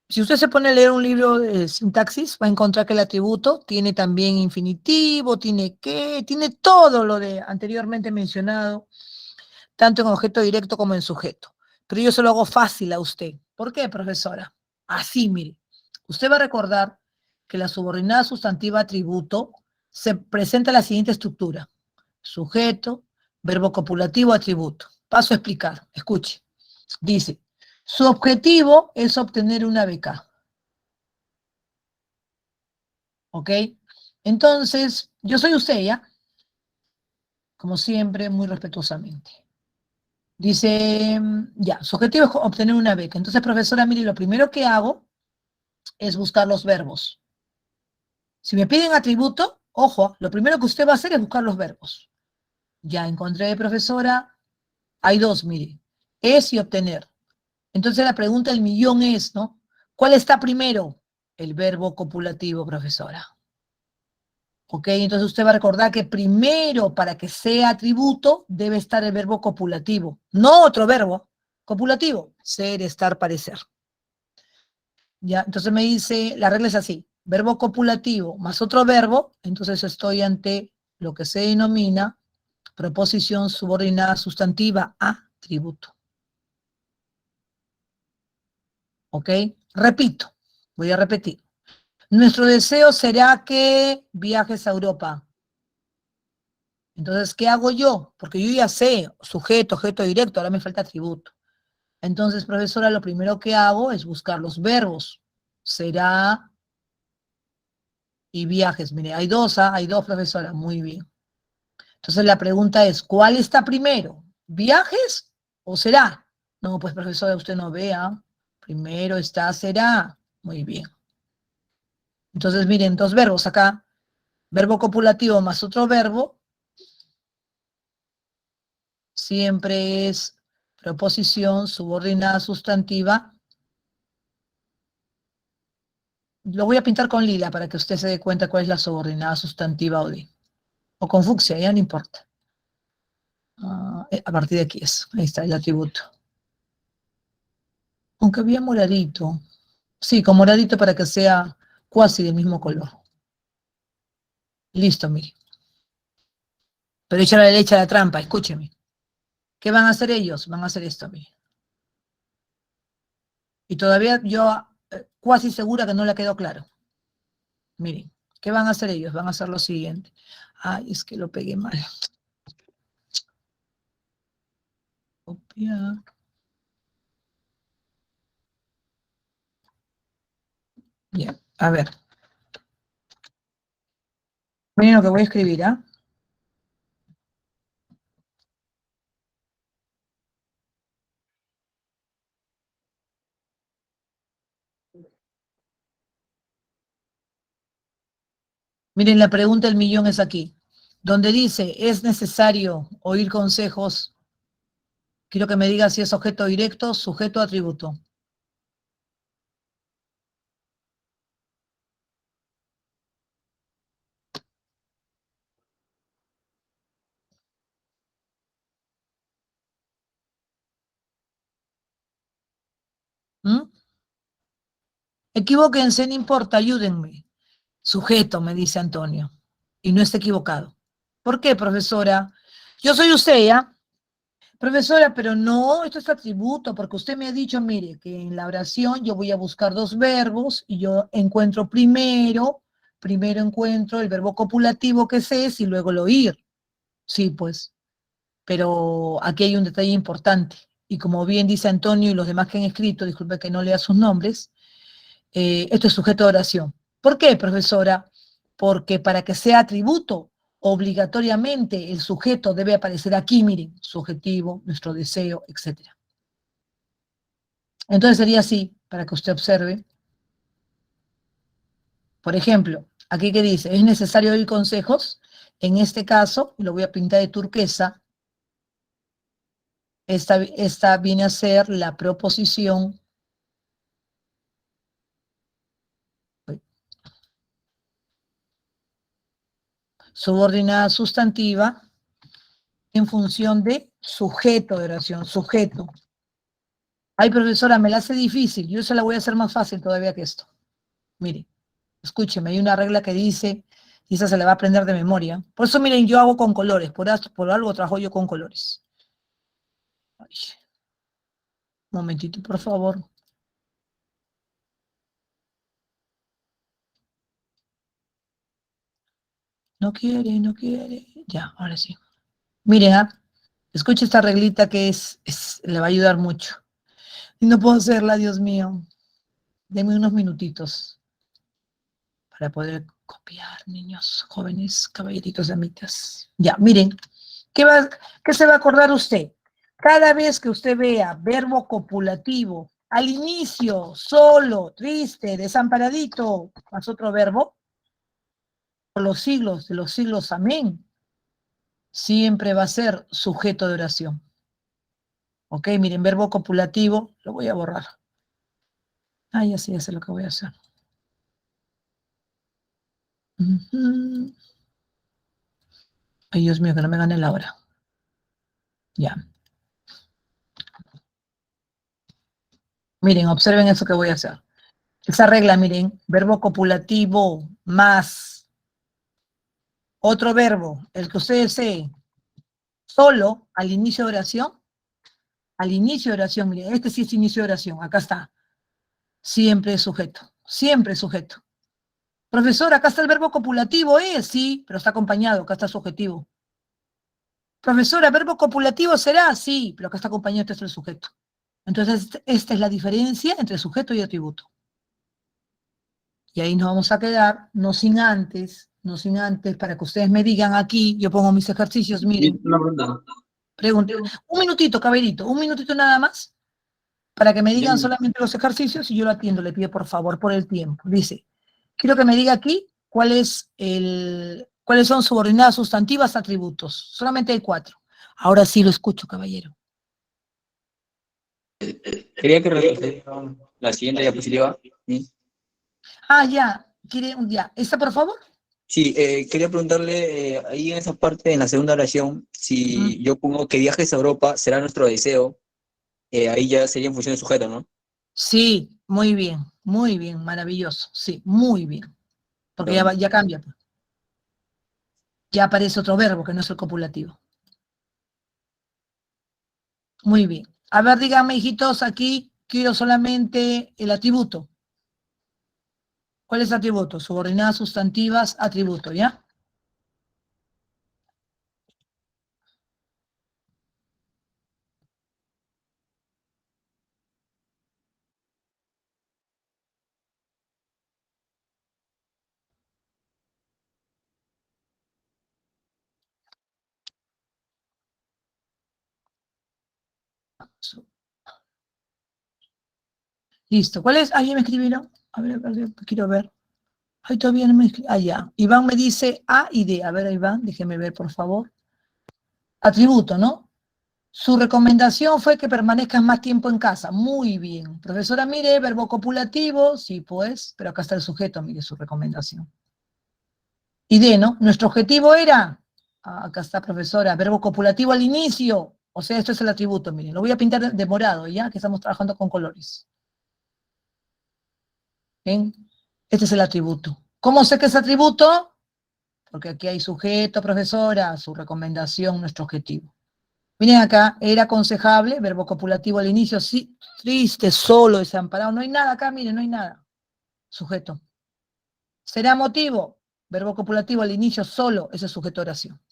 Si usted se pone a leer un libro de sintaxis, va a encontrar que el atributo tiene también infinitivo, tiene todo lo de anteriormente mencionado, tanto en objeto directo como en sujeto. Pero yo se lo hago fácil a usted. ¿Por qué, profesora? Así, mire. Usted va a recordar que la subordinada sustantiva atributo se presenta la siguiente estructura. Sujeto, verbo copulativo, atributo. Paso a explicar. Escuche. Dice, su objetivo es obtener una beca. ¿Ok? Entonces, yo soy usted, ¿ya? Como siempre, muy respetuosamente. Dice, ya, su objetivo es obtener una beca. Entonces, profesora, mire, lo primero que hago es buscar los verbos. Si me piden atributo, ojo, lo primero que usted va a hacer es buscar los verbos. Ya encontré, profesora, hay dos, mire, es y obtener. Entonces la pregunta del millón es, ¿no? ¿Cuál está primero? El verbo copulativo, profesora. ¿Ok? Entonces usted va a recordar que primero, para que sea atributo, debe estar el verbo copulativo, no otro verbo, copulativo, ser, estar, parecer. ¿Ya? Entonces me dice, la regla es así, verbo copulativo más otro verbo, entonces estoy ante lo que se denomina Proposición subordinada sustantiva a atributo. ¿Ok? Repito, voy a repetir. Nuestro deseo será que viajes a Europa. Entonces, ¿qué hago yo? Porque yo ya sé, sujeto, objeto directo, ahora me falta atributo. Entonces, profesora, lo primero que hago es buscar los verbos. Será y viajes. Mire, hay dos, profesora, muy bien. Entonces la pregunta es, ¿cuál está primero? ¿Viajes o será? No, pues profesora, usted no vea. Primero está será. Muy bien. Entonces, miren, dos verbos acá. Verbo copulativo más otro verbo. Siempre es proposición subordinada sustantiva. Lo voy a pintar con lila para que usted se dé cuenta cuál es la subordinada sustantiva o de. O con fucsia, ya no importa. A partir de aquí es. Ahí está el atributo. Aunque había moradito. Sí, con moradito para que sea cuasi del mismo color. Listo, mire. Pero echa la leche a la trampa, escúcheme. ¿Qué van a hacer ellos? Van a hacer esto, mire. Y todavía yo cuasi segura que no le quedó claro. Miren, ¿qué van a hacer ellos? Van a hacer lo siguiente. Ay, es que lo pegué mal. Copiar. Bien, a ver. Miren lo que voy a escribir, ¿ah? Miren, la pregunta del millón es aquí. Donde dice, es necesario oír consejos, quiero que me diga si es objeto directo, sujeto o atributo. ¿Mm? Equivóquense, no importa, ayúdenme. Sujeto, me dice Antonio. Y no está equivocado. ¿Por qué, profesora? Yo soy usted, ¿ya? Profesora, pero no, esto es atributo, porque usted me ha dicho, mire, que en la oración yo voy a buscar dos verbos y yo encuentro primero encuentro el verbo copulativo que es y luego el oír. Sí, pues, pero aquí hay un detalle importante. Y como bien dice Antonio y los demás que han escrito, disculpe que no lea sus nombres, esto es sujeto de oración. ¿Por qué, profesora? Porque para que sea atributo, obligatoriamente el sujeto debe aparecer aquí, miren, subjetivo, nuestro deseo, etc. Entonces sería así, para que usted observe. Por ejemplo, aquí que dice, es necesario oír consejos. En este caso, lo voy a pintar de turquesa, esta viene a ser la proposición subordinada sustantiva en función de sujeto de oración, sujeto. Ay, profesora, me la hace difícil, yo se la voy a hacer más fácil todavía que esto. Mire, escúcheme, hay una regla que dice, y esa se la va a aprender de memoria. Por eso, miren, yo hago con colores, por algo trabajo yo con colores. Ay, un momentito, por favor. No quiere, no quiere. Ya, ahora sí. Miren, escuche esta reglita que le va a ayudar mucho. Y no puedo hacerla, Dios mío. Denme unos minutitos para poder copiar, niños, jóvenes, caballeritos, damitas. Ya, miren, ¿qué se va a acordar usted? Cada vez que usted vea verbo copulativo, al inicio, solo, triste, desamparadito, más otro verbo, por los siglos de los siglos, amén, siempre va a ser sujeto de oración. Ok, miren, verbo copulativo, lo voy a borrar. Ah, ya sé lo que voy a hacer. Ay, Dios mío, que no me gane la hora. Ya. Miren, observen eso que voy a hacer. Esa regla, miren, verbo copulativo más otro verbo, el que ustedes deseen, solo al inicio de oración, mire, este sí es inicio de oración, acá está, siempre es sujeto, siempre es sujeto. Profesor, acá está el verbo copulativo, sí, pero está acompañado, acá está subjetivo. Profesora, verbo copulativo será, sí, pero acá está acompañado, este es el sujeto. Entonces, esta es la diferencia entre sujeto y atributo. Y ahí nos vamos a quedar, no sin antes, para que ustedes me digan aquí, yo pongo mis ejercicios, miren. Una pregunta. Pregunten. Un minutito, caberito, un minutito nada más, para que me digan solamente los ejercicios y yo lo atiendo, le pido por favor, por el tiempo. Dice, quiero que me diga aquí cuáles son subordinadas sustantivas atributos. Solamente hay 4. Ahora sí lo escucho, caballero. Quería que repitiera la siguiente diapositiva. ¿Sí? Ya. Ya. ¿Esta, por favor? Sí, quería preguntarle, ahí en esa parte, en la segunda oración, si yo pongo que viajes a Europa será nuestro deseo, ahí ya sería en función del sujeto, ¿no? Sí, muy bien, maravilloso. Sí, muy bien. Porque Perdón. ya cambia. Pues. Ya aparece otro verbo que no es el copulativo. Muy bien. A ver, díganme, hijitos, aquí quiero solamente el atributo. ¿Cuál es atributo? Subordinadas sustantivas, atributo, ¿ya? Listo. ¿Cuál es? Ya me escribieron. A ver, quiero ver. Ay, todavía no me escribieron. Ya. Iván me dice A y D. A ver, Iván, déjeme ver, por favor. Atributo, ¿no? Su recomendación fue que permanezcas más tiempo en casa. Muy bien. Profesora, mire, verbo copulativo. Sí, pues, pero acá está el sujeto, mire su recomendación. Y D, ¿no? Nuestro objetivo era, acá está, profesora, verbo copulativo al inicio. O sea, esto es el atributo, miren. Lo voy a pintar de morado, ¿ya? Que estamos trabajando con colores. ¿Ven? Este es el atributo. ¿Cómo sé que es atributo? Porque aquí hay sujeto, profesora, su recomendación, nuestro objetivo. Miren acá, era aconsejable, verbo copulativo al inicio, sí, triste, solo, desamparado, no hay nada acá, miren, no hay nada. Sujeto. ¿Será motivo? Verbo copulativo al inicio, solo, ese es sujeto de oración.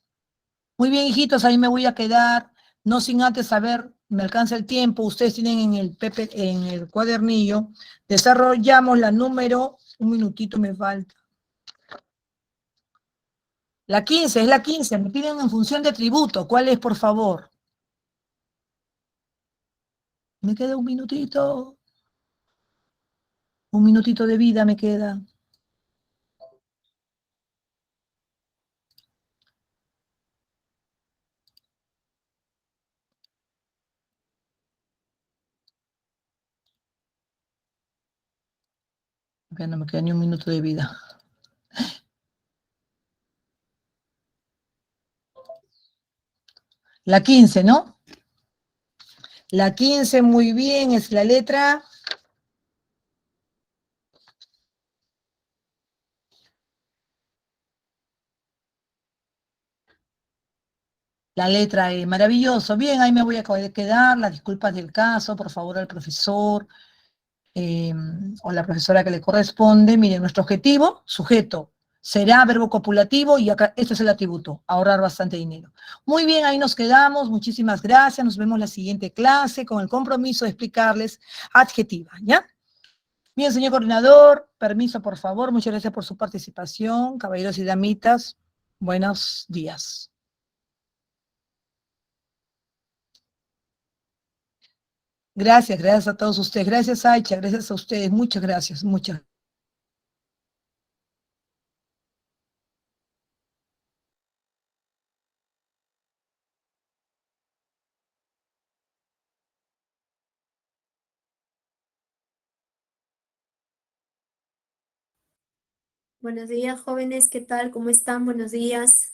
Muy bien, hijitos, ahí me voy a quedar, no sin antes saber, me alcanza el tiempo, ustedes tienen en el cuadernillo, desarrollamos la número, un minutito me falta. La 15, es la 15, me piden en función de tributo, ¿cuál es, por favor? Me queda un minutito de vida me queda. Ya no me queda ni un minuto de vida. La 15, ¿no? La 15, muy bien, es la letra. La letra E, maravilloso. Bien, ahí me voy a quedar. Las disculpas del caso, por favor, al profesor o la profesora que le corresponde. Miren, nuestro objetivo, sujeto, será verbo copulativo y acá, este es el atributo, ahorrar bastante dinero. Muy bien, ahí nos quedamos. Muchísimas gracias. Nos vemos la siguiente clase con el compromiso de explicarles adjetiva, ¿ya? Bien, señor coordinador, permiso, por favor. Muchas gracias por su participación. Caballeros y damitas, buenos días. Gracias a todos ustedes. Gracias, Aicha, gracias a ustedes. Muchas gracias, muchas. Buenos días, jóvenes, ¿qué tal? ¿Cómo están? Buenos días.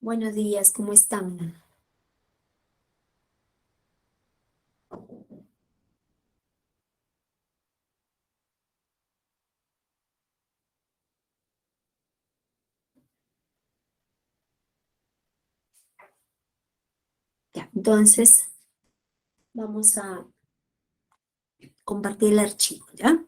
Buenos días, ¿cómo están? entonces vamos a compartir el archivo, ¿ya?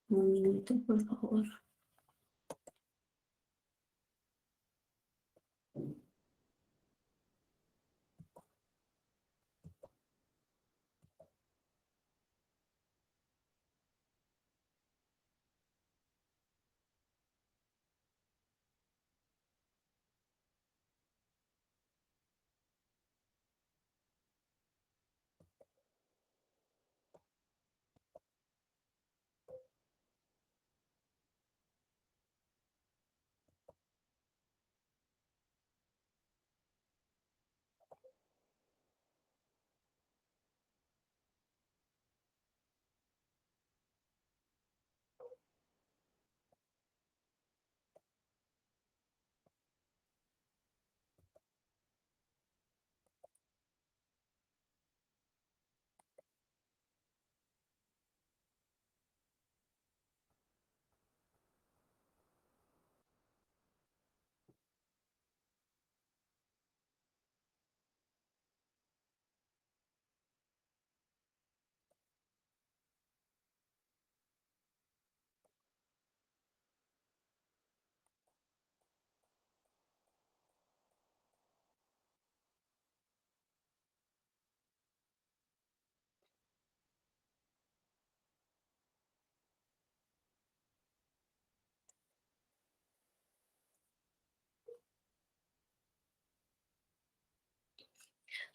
Un minuto, por favor.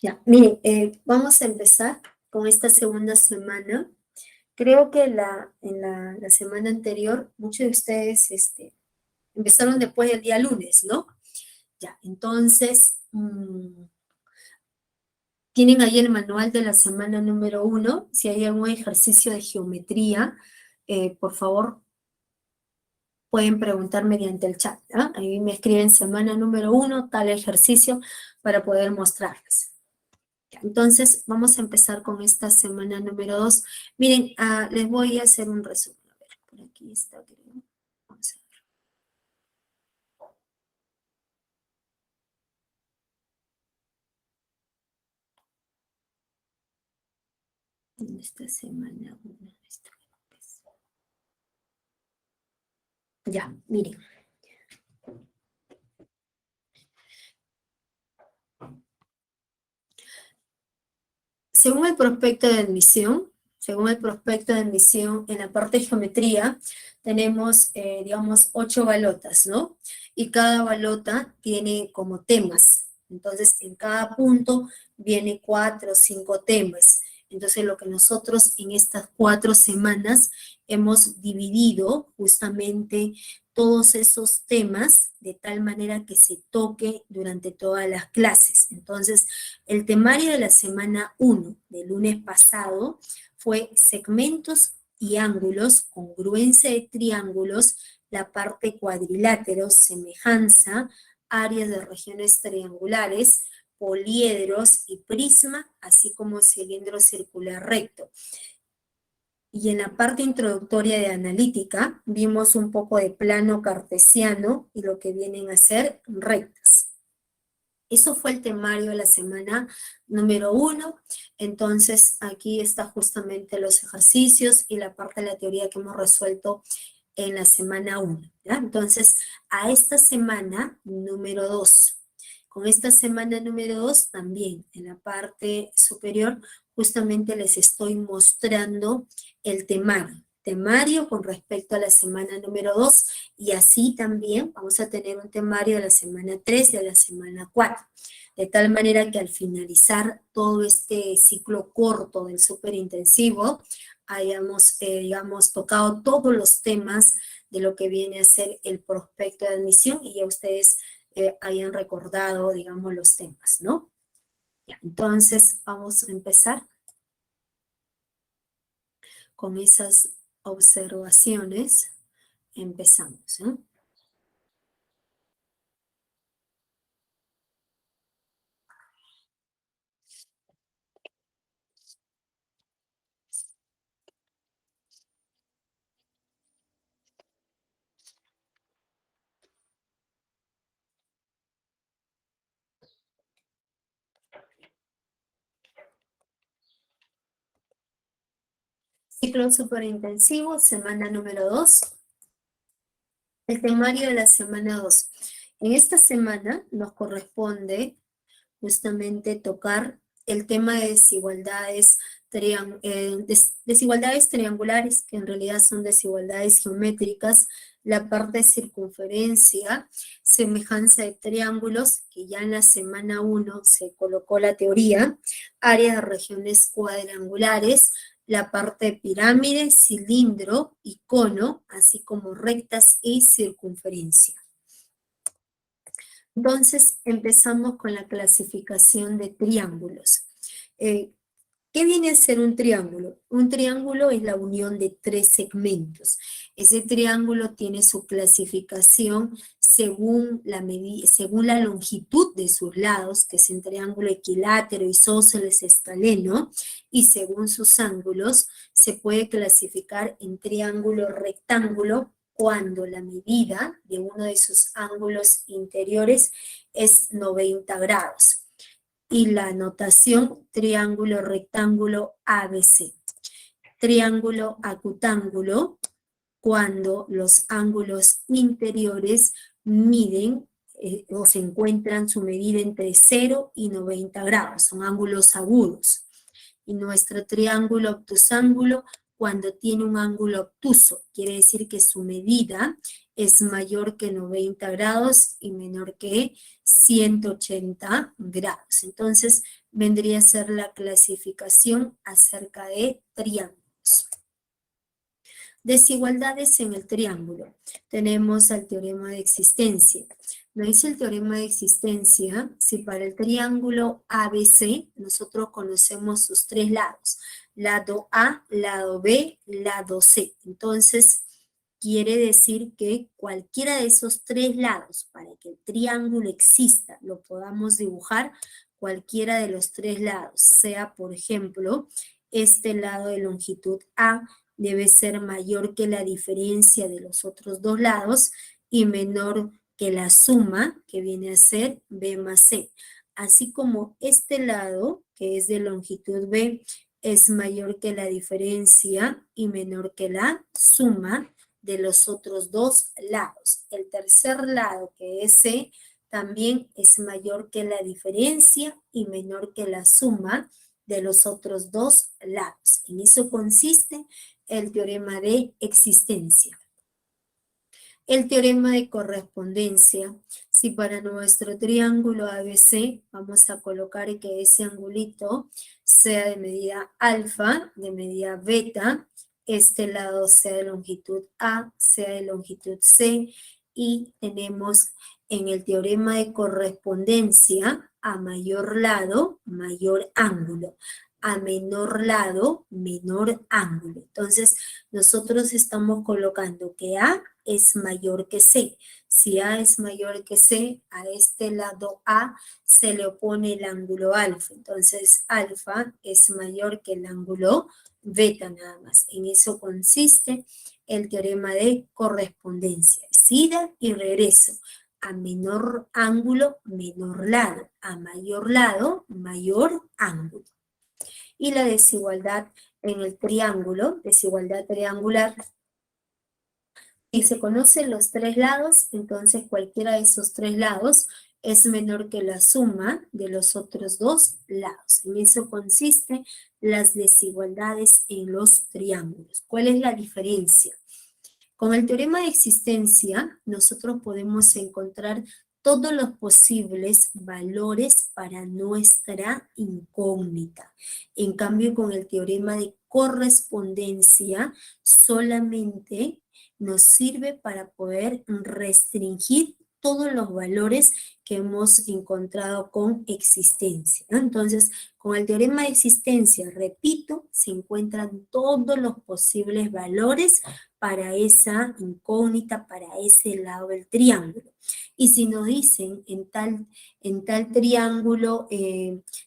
Ya, miren, vamos a empezar con esta segunda semana. Creo que en la semana anterior, muchos de ustedes empezaron después del día lunes, ¿no? Ya, entonces, tienen ahí el manual de la semana número 1. Si hay algún ejercicio de geometría, por favor, pueden preguntar mediante el chat, ¿ah? Ahí me escriben semana número 1, tal ejercicio, para poder mostrarles. Entonces, vamos a empezar con esta semana número 2. Miren, les voy a hacer un resumen. A ver, por aquí está, creo. Vamos a ver. En esta semana 1. Ya, miren. Según el prospecto de admisión, en la parte de geometría, tenemos, digamos, 8 balotas, ¿no? Y cada balota tiene como temas. Entonces, en cada punto viene 4 o 5 temas. Entonces, lo que nosotros en estas 4 semanas hemos dividido justamente todos esos temas de tal manera que se toque durante todas las clases. Entonces, el temario de la semana 1 del lunes pasado fue segmentos y ángulos, congruencia de triángulos, la parte cuadrilátero, semejanza, áreas de regiones triangulares, poliedros y prisma, así como cilindro circular recto. Y en la parte introductoria de analítica vimos un poco de plano cartesiano y lo que vienen a ser rectas. Eso fue el temario de la semana número 1. Entonces, aquí está justamente los ejercicios y la parte de la teoría que hemos resuelto en la semana 1. ¿Ya? Entonces, a esta semana número 2. Con esta semana número 2 también en la parte superior justamente les estoy mostrando el temario con respecto a la semana número 2, y así también vamos a tener un temario de la semana 3 y de la semana 4, de tal manera que al finalizar todo este ciclo corto del superintensivo, hayamos, digamos, tocado todos los temas de lo que viene a ser el prospecto de admisión y ya ustedes hayan recordado, digamos, los temas, ¿no? Ya, entonces, vamos a empezar con esas observaciones. Empezamos, ¿eh? Ciclo superintensivo, semana número 2. El temario de la semana 2. En esta semana nos corresponde justamente tocar el tema de desigualdades, desigualdades triangulares, que en realidad son desigualdades geométricas, la parte de circunferencia, semejanza de triángulos, que ya en la semana 1 se colocó la teoría, áreas de regiones cuadrangulares, la parte de pirámide, cilindro y cono, así como rectas y circunferencia. Entonces, empezamos con la clasificación de triángulos. ¿Qué viene a ser un triángulo? Un triángulo es la unión de tres segmentos. Ese triángulo tiene su clasificación según la longitud de sus lados, que es un triángulo equilátero, isósceles, escaleno, y según sus ángulos se puede clasificar en triángulo rectángulo cuando la medida de uno de sus ángulos interiores es 90 grados. Y la notación triángulo rectángulo ABC. Triángulo acutángulo cuando los ángulos interiores miden o se encuentran su medida entre 0 y 90 grados, son ángulos agudos. Y nuestro triángulo obtusángulo cuando tiene un ángulo obtuso, quiere decir que su medida es mayor que 90 grados y menor que 180 grados. Entonces, vendría a ser la clasificación acerca de triángulos. Desigualdades en el triángulo. Tenemos el teorema de existencia. Nos dice el teorema de existencia si para el triángulo ABC nosotros conocemos sus tres lados. Lado A, lado B, lado C. Entonces, quiere decir que cualquiera de esos tres lados, para que el triángulo exista, lo podamos dibujar, cualquiera de los tres lados, sea por ejemplo, este lado de longitud A, debe ser mayor que la diferencia de los otros dos lados y menor que la suma, que viene a ser B más C. Así como este lado, que es de longitud B, es mayor que la diferencia y menor que la suma de los otros dos lados. El tercer lado, que es C, también es mayor que la diferencia y menor que la suma de los otros dos lados. En eso consiste el teorema de existencia. El teorema de correspondencia, si para nuestro triángulo ABC vamos a colocar que ese angulito sea de medida alfa, de medida beta, este lado sea de longitud A, sea de longitud C, y tenemos en el teorema de correspondencia a mayor lado, mayor ángulo. A menor lado, menor ángulo. Entonces, nosotros estamos colocando que A es mayor que C. Si A es mayor que C, a este lado A se le opone el ángulo alfa. Entonces, alfa es mayor que el ángulo beta nada más. En eso consiste el teorema de correspondencia. Es ida y regreso. A menor ángulo, menor lado. A mayor lado, mayor ángulo. Y la desigualdad en el triángulo, desigualdad triangular. Si se conocen los tres lados, entonces cualquiera de esos tres lados es menor que la suma de los otros dos lados. En eso consiste las desigualdades en los triángulos. ¿Cuál es la diferencia? Con el teorema de existencia, nosotros podemos encontrar todos los posibles valores para nuestra incógnita. En cambio, con el teorema de correspondencia solamente nos sirve para poder restringir todos los valores que hemos encontrado con existencia, ¿no? Entonces, con el teorema de existencia, repito, se encuentran todos los posibles valores para esa incógnita, para ese lado del triángulo. Y si nos dicen en tal triángulo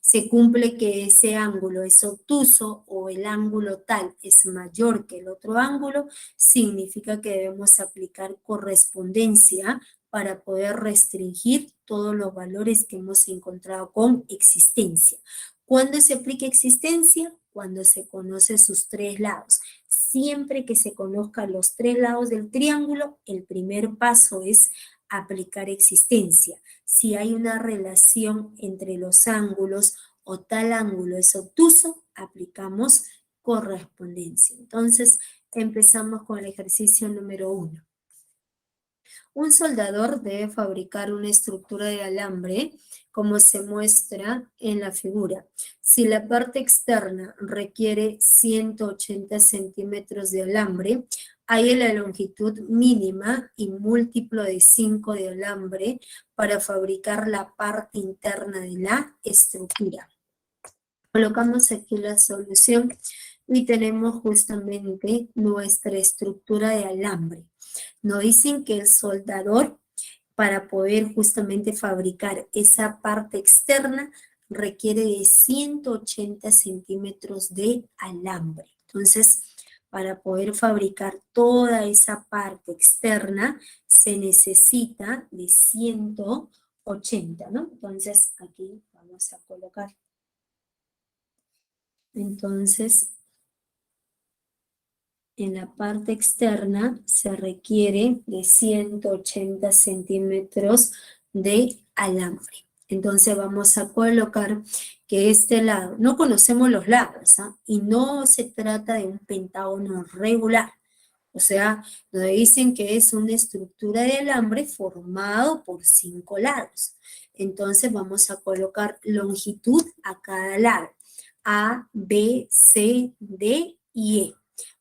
se cumple que ese ángulo es obtuso o el ángulo tal es mayor que el otro ángulo, significa que debemos aplicar correspondencia para poder restringir todos los valores que hemos encontrado con existencia. ¿Cuándo se aplica existencia? Cuando se conoce sus tres lados. Siempre que se conozcan los tres lados del triángulo, el primer paso es aplicar existencia. Si hay una relación entre los ángulos o tal ángulo es obtuso, aplicamos correspondencia. Entonces, empezamos con el ejercicio número 1. Un soldador debe fabricar una estructura de alambre, como se muestra en la figura. Si la parte externa requiere 180 centímetros de alambre, hay la longitud mínima y múltiplo de 5 de alambre para fabricar la parte interna de la estructura. Colocamos aquí la solución y tenemos justamente nuestra estructura de alambre. Nos dicen que el soldador, para poder justamente fabricar esa parte externa, requiere de 180 centímetros de alambre. Entonces, para poder fabricar toda esa parte externa, se necesita de 180, ¿no? Entonces, aquí vamos a colocar. Entonces, en la parte externa se requiere de 180 centímetros de alambre. Entonces vamos a colocar que este lado, no conocemos los lados, ¿ah? Y no se trata de un pentágono regular. O sea, nos dicen que es una estructura de alambre formado por 5 lados. Entonces vamos a colocar longitud a cada lado. A, B, C, D y E.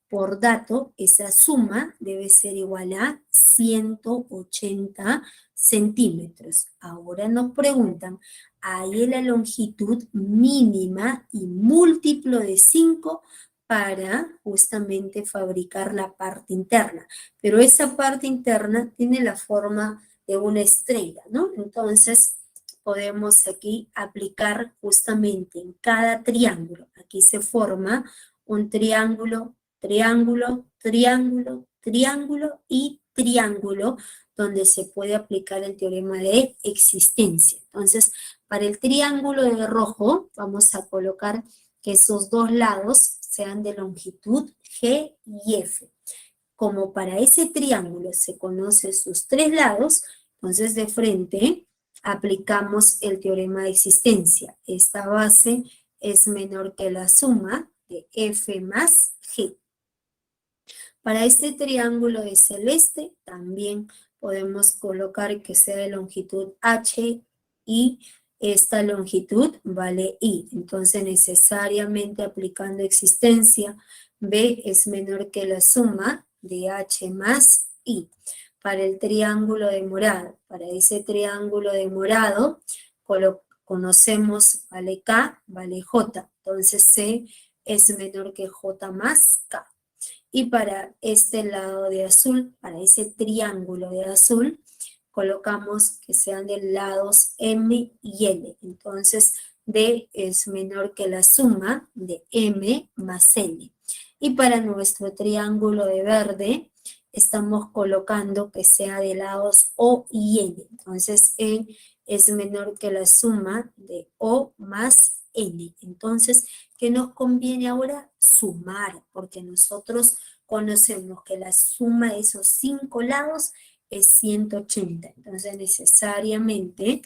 Por dato, esa suma debe ser igual a 180 centímetros. Ahora nos preguntan, ¿hay la longitud mínima y múltiplo de 5 para justamente fabricar la parte interna? Pero esa parte interna tiene la forma de una estrella, ¿no? Entonces, podemos aquí aplicar justamente en cada triángulo. Aquí se forma un triángulo, triángulo, triángulo, triángulo y triángulo, donde se puede aplicar el teorema de existencia. Entonces, para el triángulo de rojo, vamos a colocar que esos dos lados sean de longitud G y F. Como para ese triángulo se conocen sus tres lados, entonces de frente aplicamos el teorema de existencia. Esta base es menor que la suma de F más G. Para este triángulo de celeste también podemos colocar que sea de longitud H y esta longitud vale I. Entonces necesariamente aplicando existencia, B es menor que la suma de H más I. Para el triángulo de morado, para ese triángulo de morado conocemos vale K, vale J. Entonces C es menor que J más K. Y para este lado de azul, para ese triángulo de azul, colocamos que sean de lados M y L. Entonces, D es menor que la suma de M más L. Y para nuestro triángulo de verde, estamos colocando que sea de lados O y N. Entonces, E es menor que la suma de O más N. Entonces, ¿qué nos conviene ahora? Sumar, porque nosotros conocemos que la suma de esos 5 lados es 180. Entonces, necesariamente,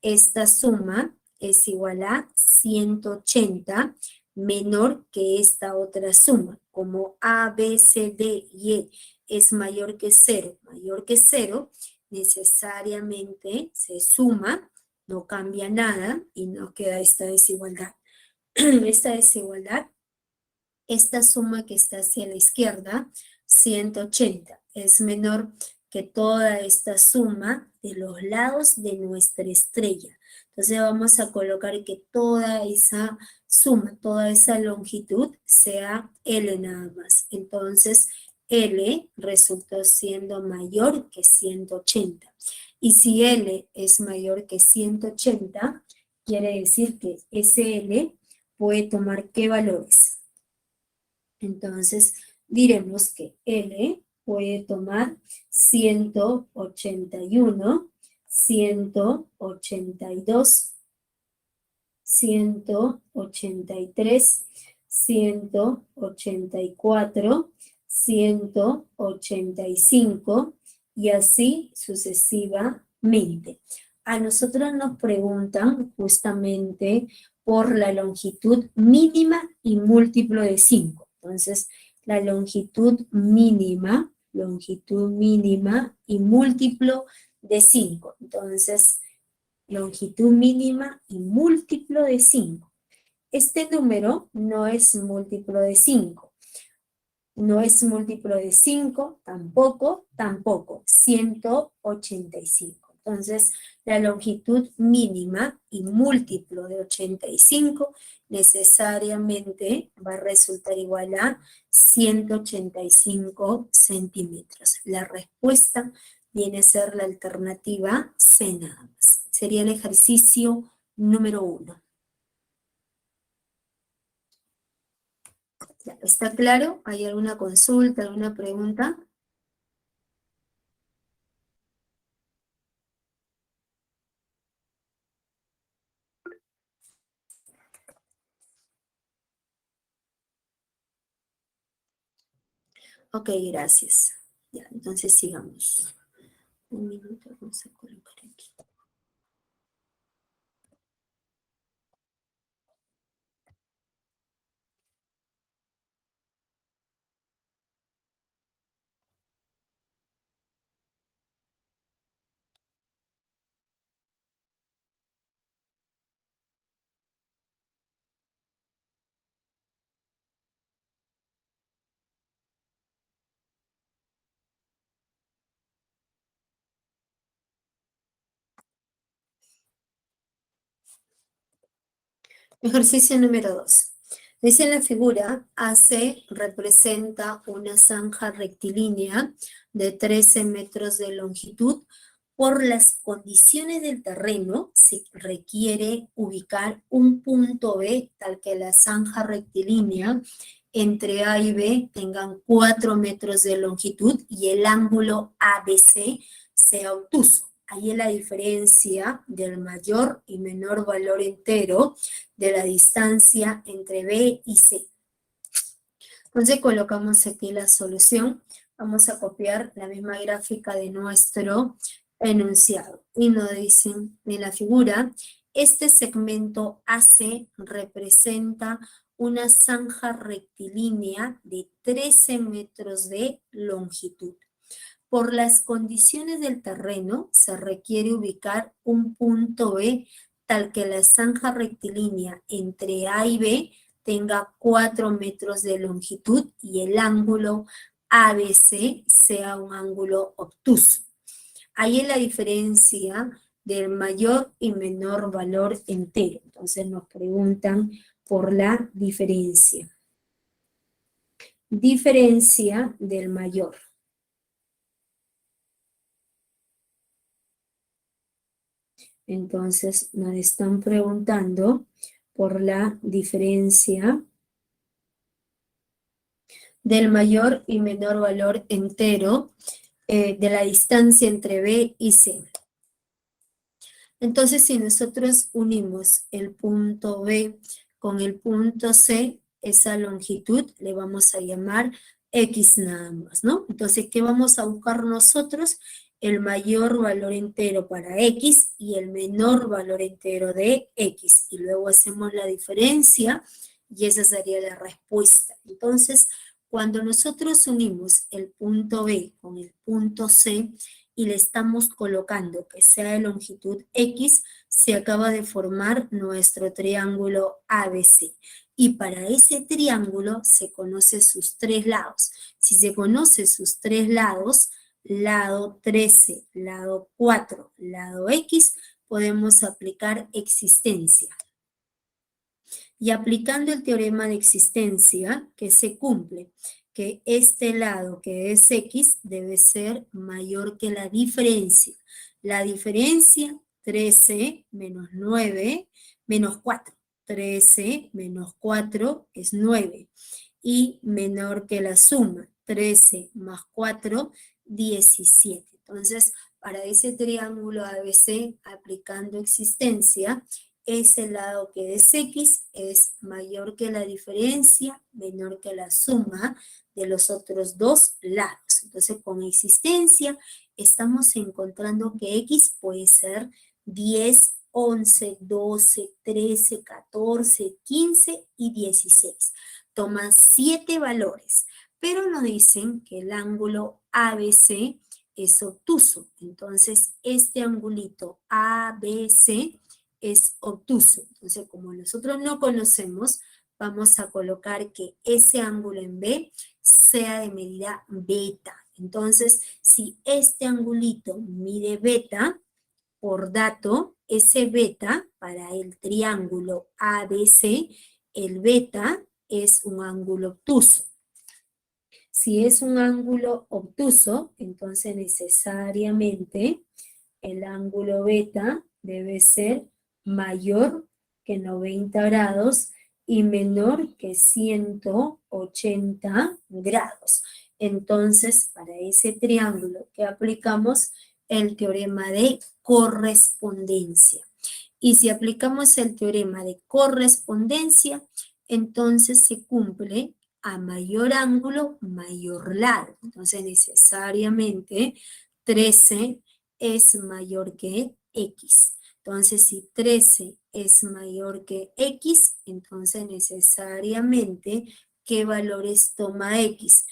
esta suma es igual a 180 menor que esta otra suma. Como A, B, C, D y E es mayor que 0, necesariamente se suma, no cambia nada y nos queda esta desigualdad. Esta desigualdad esta suma que está hacia la izquierda, 180, es menor que toda esta suma de los lados de nuestra estrella. Entonces vamos a colocar que toda esa suma, toda esa longitud sea L nada más. Entonces L resultó siendo mayor que 180. Y si L es mayor que 180, quiere decir que ese L puede tomar ¿qué valores? Entonces diremos que L puede tomar 181, 182, 183, 184, 185 y así sucesivamente. A nosotros nos preguntan justamente por la longitud mínima y múltiplo de 5. Entonces, la longitud mínima y múltiplo de 5. Entonces, longitud mínima y múltiplo de 5. Este número no es múltiplo de 5. No es múltiplo de 5, tampoco, 185. Entonces, la longitud mínima y múltiplo de 85 necesariamente va a resultar igual a 185 centímetros. La respuesta viene a ser la alternativa C nada más. Sería el ejercicio número 1. ¿Está claro? ¿Hay alguna consulta, alguna pregunta? Ok, gracias. Ya, entonces sigamos. Un minuto, vamos a colocar aquí. Ejercicio número 2. Dice en la figura, AC representa una zanja rectilínea de 13 metros de longitud. Por las condiciones del terreno, se requiere ubicar un punto B tal que la zanja rectilínea entre A y B tengan 4 metros de longitud y el ángulo ABC sea obtuso. Ahí es la diferencia del mayor y menor valor entero de la distancia entre B y C. Entonces colocamos aquí la solución. Vamos a copiar la misma gráfica de nuestro enunciado. Y nos dicen en la figura, este segmento AC representa una zanja rectilínea de 13 metros de longitud. Por las condiciones del terreno, se requiere ubicar un punto B tal que la zanja rectilínea entre A y B tenga 4 metros de longitud y el ángulo ABC sea un ángulo obtuso. Ahí es la diferencia del mayor y menor valor entero. Entonces nos preguntan por la diferencia. Diferencia del mayor. Entonces nos están preguntando por la diferencia del mayor y menor valor entero de la distancia entre B y C. Entonces, si nosotros unimos el punto B con el punto C, esa longitud le vamos a llamar X nada más, ¿no? Entonces, ¿qué vamos a buscar nosotros? El mayor valor entero para X y el menor valor entero de X. Y luego hacemos la diferencia y esa sería la respuesta. Entonces, cuando nosotros unimos el punto B con el punto C y le estamos colocando que sea de longitud X, se acaba de formar nuestro triángulo ABC. Y para ese triángulo se conocen sus tres lados. Si se conocen sus tres lados, lado 13, lado 4, lado X, podemos aplicar existencia. Y aplicando el teorema de existencia, que se cumple, que este lado que es X debe ser mayor que la diferencia. La diferencia, 13 menos 9, menos 4. 13 menos 4 es 9. Y menor que la suma, 13 más 4, 17. Entonces, para ese triángulo ABC, aplicando existencia, ese lado que es X es mayor que la diferencia, menor que la suma de los otros dos lados. Entonces, con existencia estamos encontrando que X puede ser 10, 11, 12, 13, 14, 15 y 16. Toma 7 valores, pero nos dicen que el ángulo ABC es obtuso. Entonces, este angulito ABC es obtuso. Entonces, como nosotros no conocemos, vamos a colocar que ese ángulo en B sea de medida beta. Entonces, si este angulito mide beta, por dato, ese beta para el triángulo ABC, el beta es un ángulo obtuso. Si es un ángulo obtuso, entonces necesariamente el ángulo beta debe ser mayor que 90 grados y menor que 180 grados. Entonces, para ese triángulo que aplicamos el teorema de correspondencia. Y si aplicamos el teorema de correspondencia, entonces se cumple a mayor ángulo, mayor lado. Entonces, necesariamente 13 es mayor que X. Entonces, si 13 es mayor que X, entonces necesariamente, ¿qué valores toma X?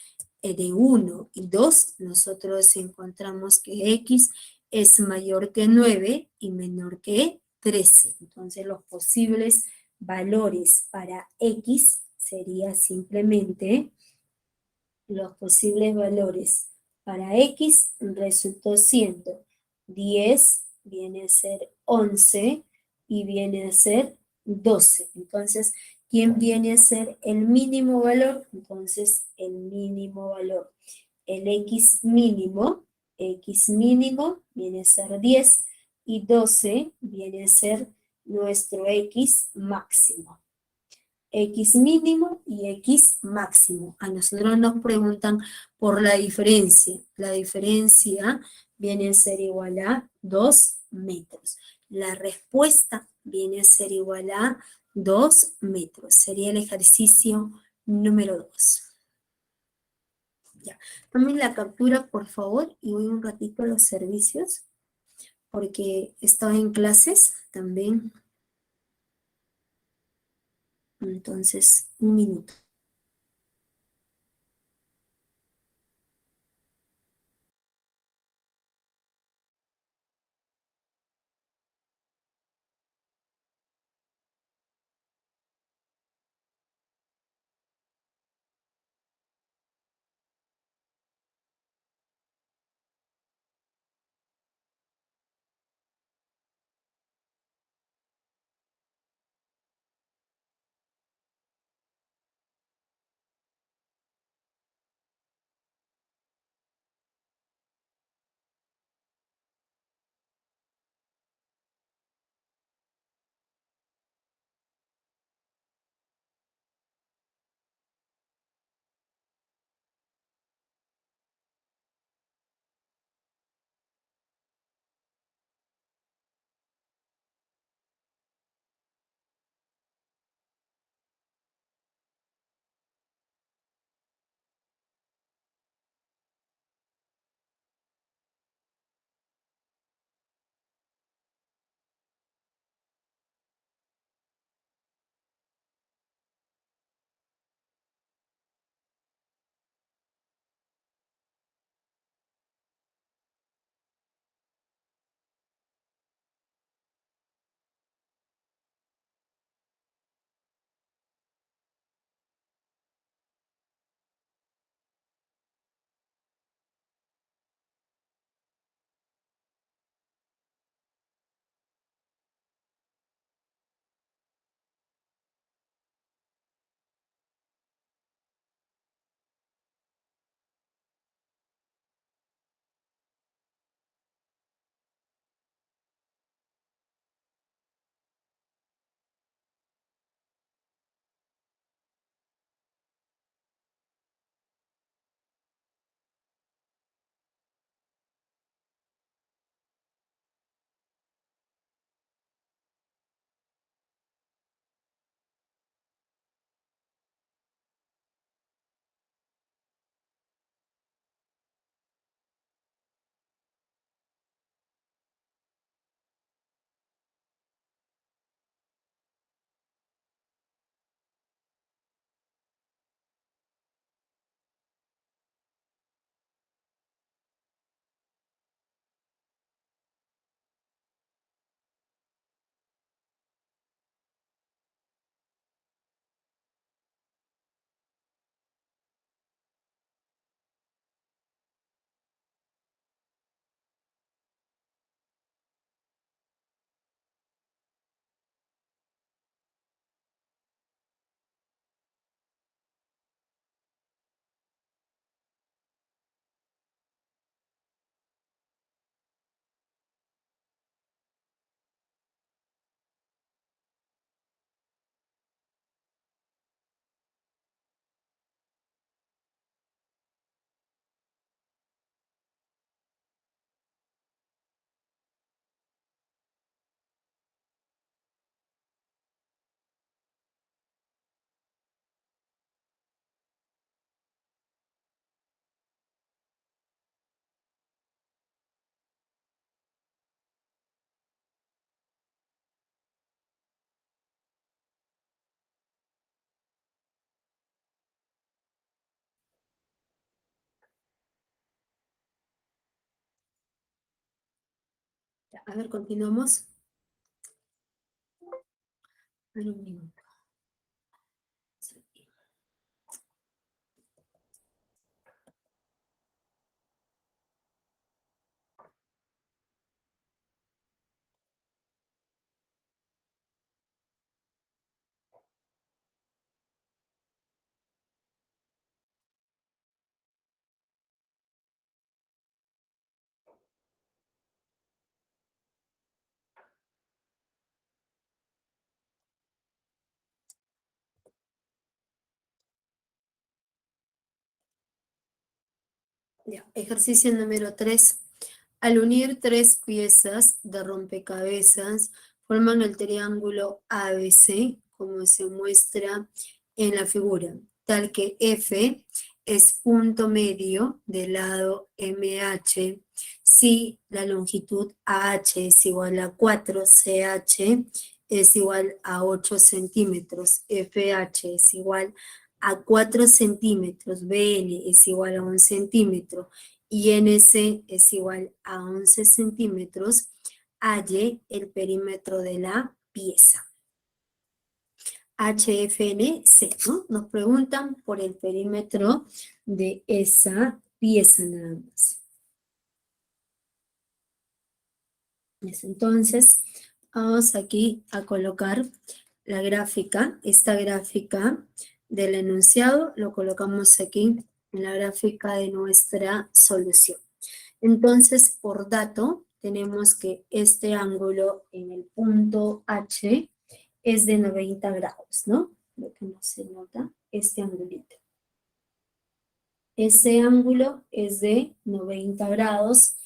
De 1 y 2, nosotros encontramos que X es mayor que 9 y menor que 13. Entonces, los posibles valores para X sería simplemente los posibles valores para X resultó siendo 10, viene a ser 11 y viene a ser 12. Entonces, ¿quién viene a ser el mínimo valor? Entonces, el mínimo valor. El X mínimo viene a ser 10 y 12 viene a ser nuestro X máximo. X mínimo y X máximo. A nosotros nos preguntan por la diferencia. La diferencia viene a ser igual a 2 metros. La respuesta viene a ser igual a 2 metros. Sería el ejercicio número 2. Ya. Tomen la captura, por favor, y voy un ratito a los servicios, porque estoy en clases también. Entonces, un minuto. A ver, continuamos. En un minuto. Ya, ejercicio número 3. Al unir tres piezas de rompecabezas, forman el triángulo ABC, como se muestra en la figura, tal que F es punto medio del lado MH, si la longitud AH es igual a 4, CH es igual a 8 centímetros, FH es igual a 4 centímetros, BN es igual a 1 centímetro, y NC es igual a 11 centímetros, halle el perímetro de la pieza. HFNC, ¿no? Nos preguntan por el perímetro de esa pieza nada más. Entonces, vamos aquí a colocar la gráfica, esta gráfica del enunciado, lo colocamos aquí en la gráfica de nuestra solución. Entonces, por dato, tenemos que este ángulo en el punto H es de 90 grados, ¿no? Lo que no se nota, este angulito. Ese ángulo es de 90 grados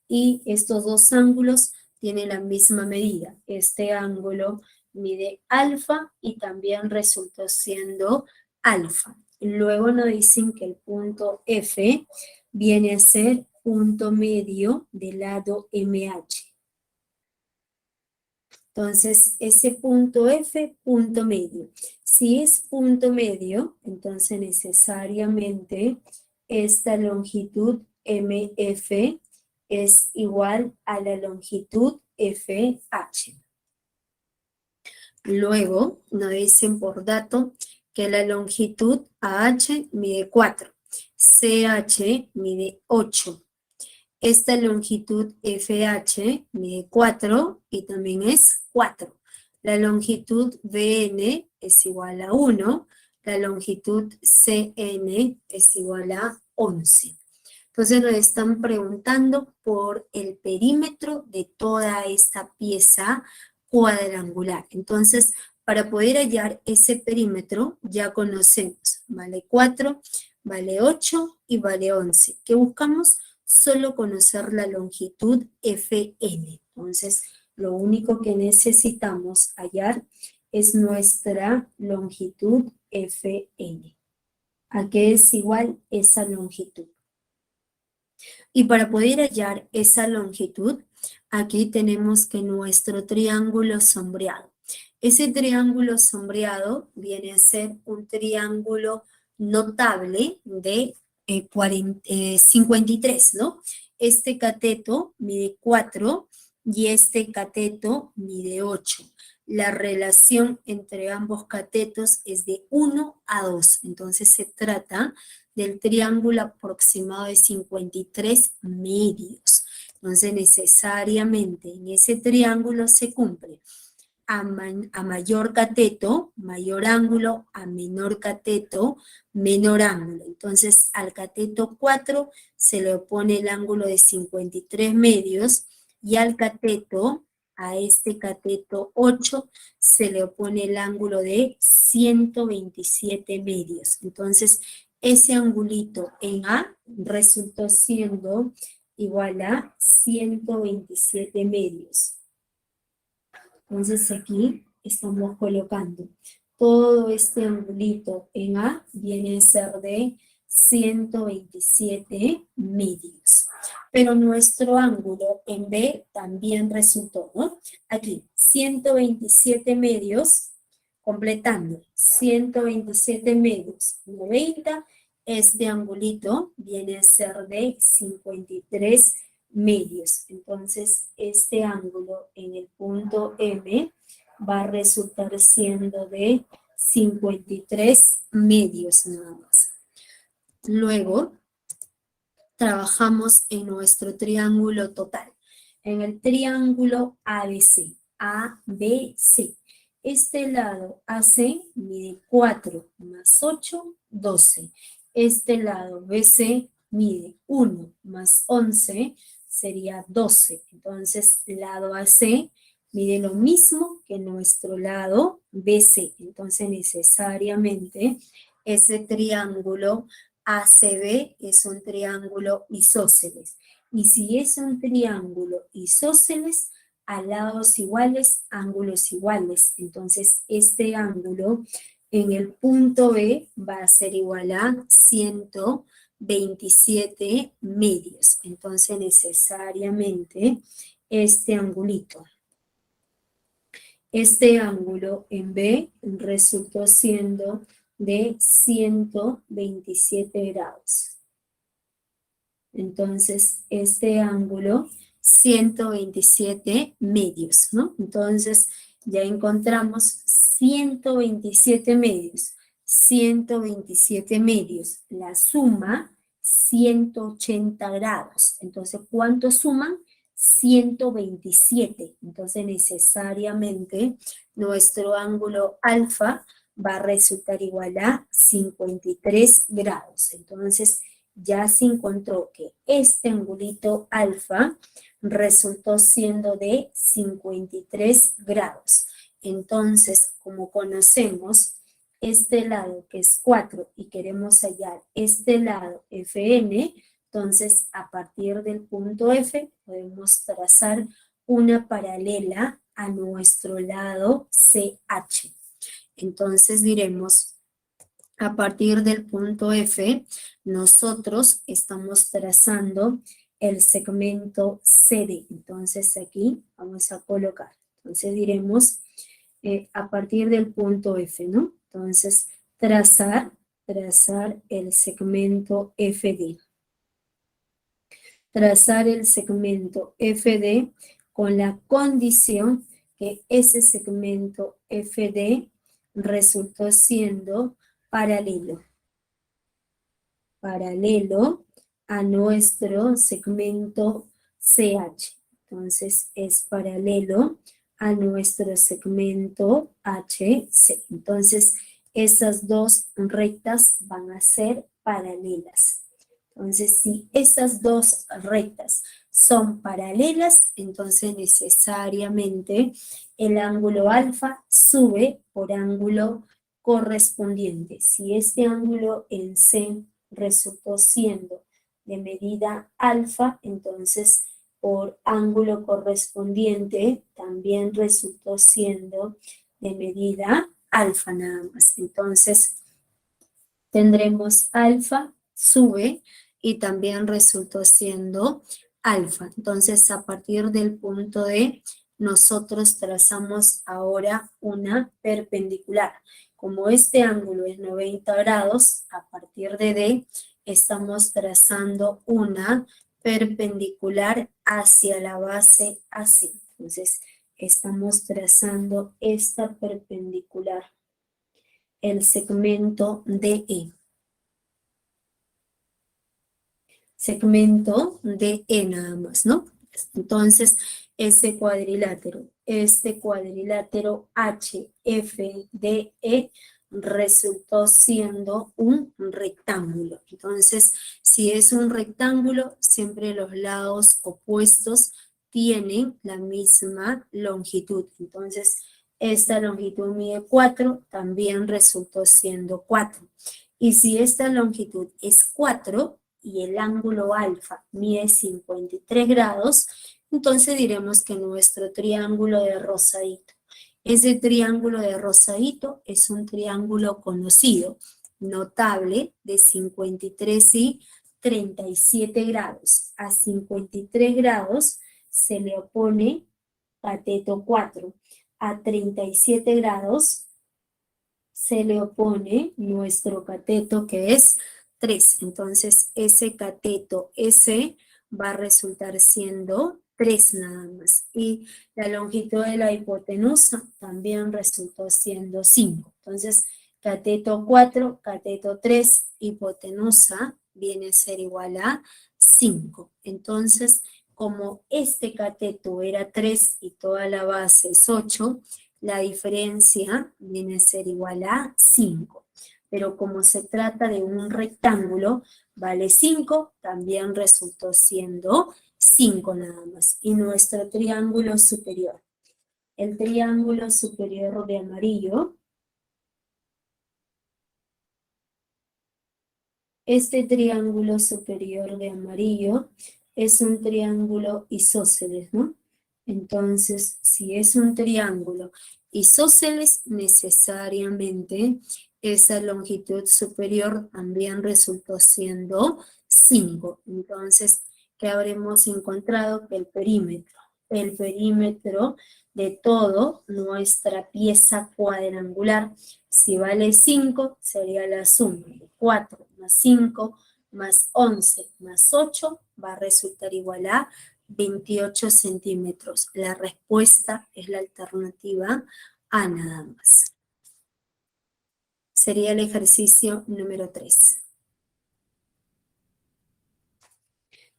y estos dos ángulos tienen la misma medida. Este ángulo mide alfa y también resultó siendo alfa. Luego nos dicen que el punto F viene a ser punto medio del lado MH. Entonces, ese punto F, punto medio. Si es punto medio, entonces necesariamente esta longitud MF es igual a la longitud FH. Luego, nos dicen por dato que la longitud AH mide 4, CH mide 8. Esta longitud FH mide 4 y también es 4. La longitud BN es igual a 1. La longitud CN es igual a 11. Entonces nos están preguntando por el perímetro de toda esta pieza cuadrangular. Entonces, para poder hallar ese perímetro, ya conocemos, vale 4, vale 8 y vale 11. ¿Qué buscamos? Solo conocer la longitud FN. Entonces, lo único que necesitamos hallar es nuestra longitud FN. ¿A qué es igual esa longitud? Y para poder hallar esa longitud, aquí tenemos que nuestro triángulo sombreado. Ese triángulo sombreado viene a ser un triángulo notable de 53, ¿no? Este cateto mide 4 y este cateto mide 8. La relación entre ambos catetos es de 1 a 2. Entonces se trata del triángulo aproximado de 53 medios. Entonces necesariamente en ese triángulo se cumple a mayor cateto, mayor ángulo, a menor cateto, menor ángulo. Entonces al cateto 4 se le opone el ángulo de 53 medios y al cateto, a este cateto 8, se le opone el ángulo de 127 medios. Entonces ese angulito en A resultó siendo igual a 127 medios. Entonces aquí estamos colocando todo este angulito en A viene a ser de 127 medios. Pero nuestro ángulo en B también resultó, ¿no? Aquí 127 medios, completando 127 medios, 90, este angulito viene a ser de 53 medios. Entonces, este ángulo en el punto M va a resultar siendo de 53 medios nada más. Luego, trabajamos en nuestro triángulo total. En el triángulo ABC, ABC. Este lado AC mide 4 más 8, 12. Este lado BC mide 1 más 11, sería 12. Entonces, el lado AC mide lo mismo que nuestro lado BC. Entonces, necesariamente, ese triángulo ACB es un triángulo isósceles. Y si es un triángulo isósceles, a lados iguales, ángulos iguales. Entonces, este ángulo en el punto B va a ser igual a 127 medios. Entonces, necesariamente, este angulito. Este ángulo en B resultó siendo de 127 grados. Entonces, este ángulo, 127 medios, ¿no? Entonces, ya encontramos 127 medios. 127 medios. La suma, 180 grados. Entonces, ¿cuánto suman? 127. Entonces, necesariamente, nuestro ángulo alfa va a resultar igual a 53 grados. Entonces, ya se encontró que este angulito alfa resultó siendo de 53 grados. Entonces, como conocemos este lado que es 4 y queremos hallar este lado Fn, entonces a partir del punto F podemos trazar una paralela a nuestro lado CH. Entonces diremos, a partir del punto F, nosotros estamos trazando el segmento CD. Entonces aquí vamos a colocar. Entonces diremos a partir del punto F, ¿no? Entonces trazar el segmento FD. Trazar el segmento FD con la condición que ese segmento FD resultó siendo paralelo a nuestro segmento CH. Entonces, es paralelo a nuestro segmento HC. Entonces, esas dos rectas van a ser paralelas. Entonces, si esas dos rectas son paralelas, entonces necesariamente el ángulo alfa sube por ángulo correspondiente. Si este ángulo en C resultó siendo de medida alfa, entonces por ángulo correspondiente también resultó siendo de medida alfa nada más. Entonces tendremos alfa sube y también resultó siendo alfa. Entonces a partir del punto D nosotros trazamos ahora una perpendicular. Como este ángulo es 90 grados, a partir de D estamos trazando una perpendicular hacia la base AC. Entonces estamos trazando esta perpendicular, el segmento DE. Segmento DE nada más, ¿no? Entonces, este cuadrilátero HFDE resultó siendo un rectángulo. Entonces, si es un rectángulo, siempre los lados opuestos tienen la misma longitud. Entonces, esta longitud mide 4, también resultó siendo 4. Y si esta longitud es 4 y el ángulo alfa mide 53 grados, entonces diremos que nuestro triángulo de rosadito, ese triángulo de rosadito es un triángulo conocido, notable, de 53 y 37 grados. A 53 grados se le opone cateto 4. A 37 grados se le opone nuestro cateto que es 3. Entonces ese cateto S va a resultar siendo 3 nada más. Y la longitud de la hipotenusa también resultó siendo 5. Entonces, cateto 4, cateto 3, hipotenusa viene a ser igual a 5. Entonces, como este cateto era 3 y toda la base es 8, la diferencia viene a ser igual a 5. Pero como se trata de un rectángulo, vale 5, también resultó siendo 5 nada más. Y nuestro triángulo superior. El triángulo superior de amarillo. Este triángulo superior de amarillo es un triángulo isósceles, ¿no? Entonces, si es un triángulo isósceles, necesariamente esa longitud superior también resultó siendo 5. Entonces, ¿qué habremos encontrado? Que el perímetro de todo nuestra pieza cuadrangular, si vale 5, sería la suma de 4 más 5 más 11 más 8 va a resultar igual a 28 centímetros. La respuesta es la alternativa A nada más. Sería el ejercicio número 3.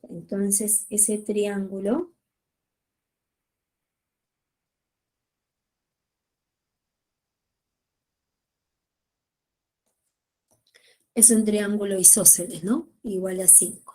Entonces, ese triángulo es un triángulo isósceles, ¿no? Igual a 5.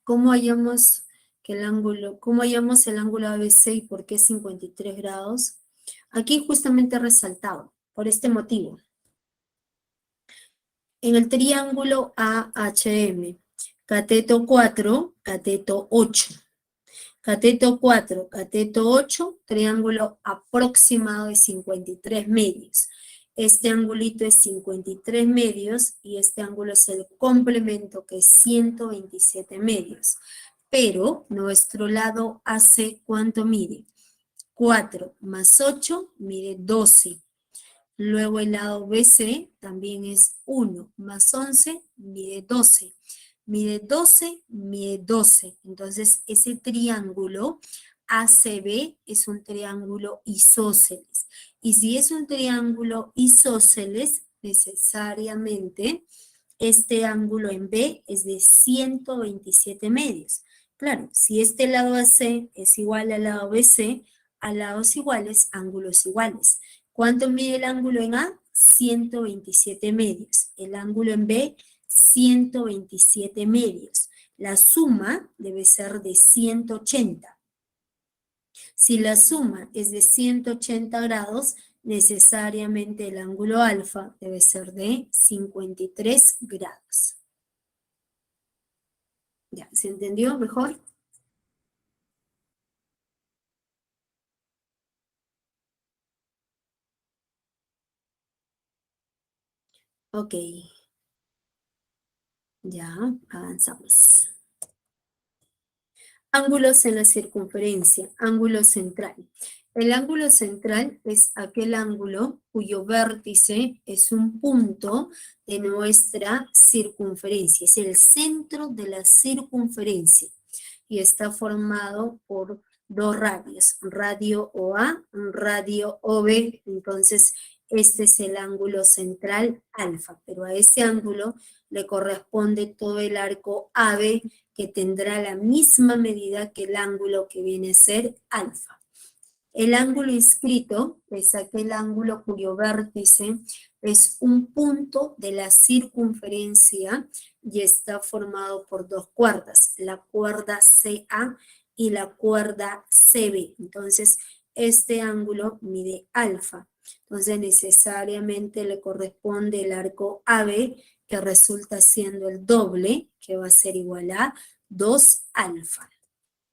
¿Cómo hallamos el ángulo ABC y por qué 53 grados? Aquí justamente resaltado, por este motivo. En el triángulo AHM, cateto 4, cateto 8. Cateto 4, cateto 8, triángulo aproximado de 53 medios. Este angulito es 53 medios y este ángulo es el complemento que es 127 medios. Pero nuestro lado AC, ¿cuánto mide? 4 más 8 mide 12. Luego el lado BC también es 1 más 11 mide 12. Mide 12, mide 12. Entonces, ese triángulo ACB es un triángulo isósceles. Y si es un triángulo isósceles, necesariamente este ángulo en B es de 127 medios. Claro, si este lado AC es igual al lado BC, a lados iguales, ángulos iguales. ¿Cuánto mide el ángulo en A? 127 medios. El ángulo en B, 127 medios. la suma debe ser de 180. Si la suma es de 180 grados, necesariamente el ángulo alfa debe ser de 53 grados. ¿Ya? ¿Se entendió mejor? Ok. Ya, avanzamos. Ángulos en la circunferencia, ángulo central. El ángulo central es aquel ángulo cuyo vértice es un punto de nuestra circunferencia, es el centro de la circunferencia y está formado por dos radios, un radio OA, un radio OB. Entonces, este es el ángulo central alfa, pero a ese ángulo le corresponde todo el arco AB, que tendrá la misma medida que el ángulo que viene a ser alfa. El ángulo inscrito es aquel ángulo cuyo vértice es un punto de la circunferencia y está formado por dos cuerdas, la cuerda CA y la cuerda CB. Entonces, este ángulo mide alfa. Entonces, necesariamente le corresponde el arco AB, que resulta siendo el doble, que va a ser igual a 2 alfa.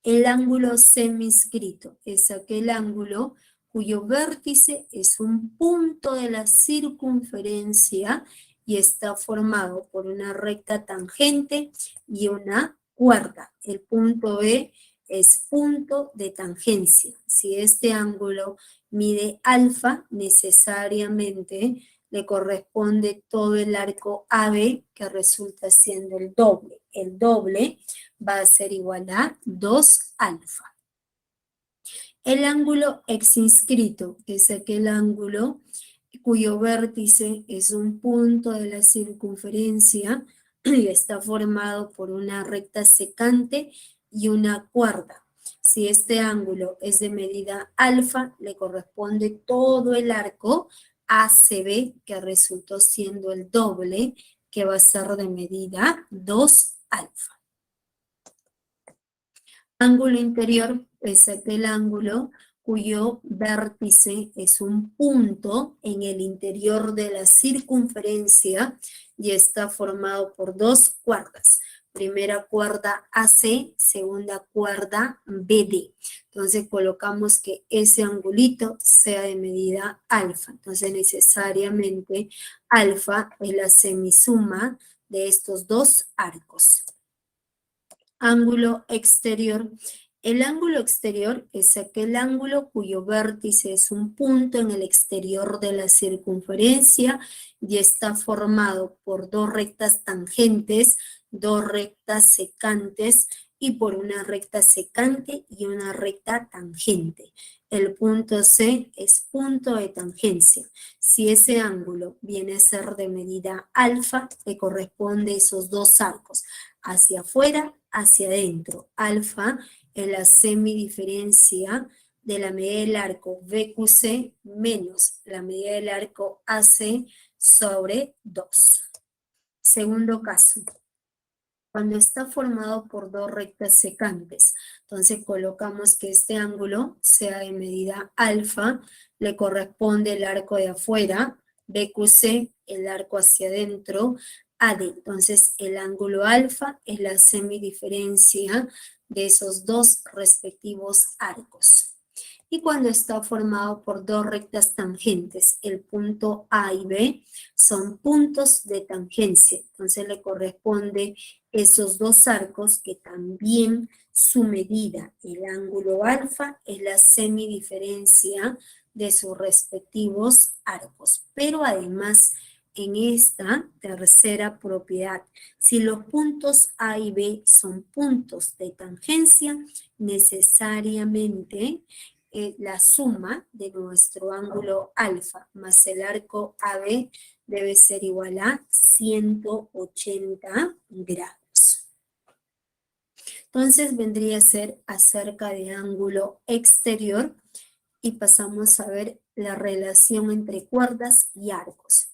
El ángulo seminscrito es aquel ángulo cuyo vértice es un punto de la circunferencia y está formado por una recta tangente y una cuerda. El punto B es punto de tangencia. Si este ángulo mide alfa, necesariamente le corresponde todo el arco AB, que resulta siendo el doble. El doble va a ser igual a 2 alfa. El ángulo exinscrito es aquel ángulo cuyo vértice es un punto de la circunferencia y está formado por una recta secante y una cuerda. Si este ángulo es de medida alfa, le corresponde todo el arco ACB, que resultó siendo el doble, que va a ser de medida 2 alfa. Ángulo interior es aquel ángulo cuyo vértice es un punto en el interior de la circunferencia y está formado por dos cuerdas. Primera cuerda AC, segunda cuerda BD. Entonces colocamos que ese angulito sea de medida alfa. Entonces necesariamente alfa es la semisuma de estos dos arcos. Ángulo exterior. El ángulo exterior es aquel ángulo cuyo vértice es un punto en el exterior de la circunferencia y está formado por dos rectas tangentes, dos rectas secantes y por una recta secante y una recta tangente. El punto C es punto de tangencia. Si ese ángulo viene a ser de medida alfa, le corresponde esos dos arcos, hacia afuera, hacia adentro. Alfa es la semidiferencia de la medida del arco BQC menos la medida del arco AC sobre 2. Segundo caso, cuando está formado por dos rectas secantes, entonces colocamos que este ángulo sea de medida alfa, le corresponde el arco de afuera, BQC, el arco hacia adentro, AD. Entonces el ángulo alfa es la semidiferencia de esos dos respectivos arcos. Y cuando está formado por dos rectas tangentes, el punto A y B son puntos de tangencia. Entonces le corresponde esos dos arcos que también su medida, el ángulo alfa, es la semidiferencia de sus respectivos arcos. Pero además, en esta tercera propiedad, si los puntos A y B son puntos de tangencia, necesariamente la suma de nuestro ángulo alfa más el arco AB debe ser igual a 180 grados. Entonces vendría a ser acerca de ángulo exterior y pasamos a ver la relación entre cuerdas y arcos.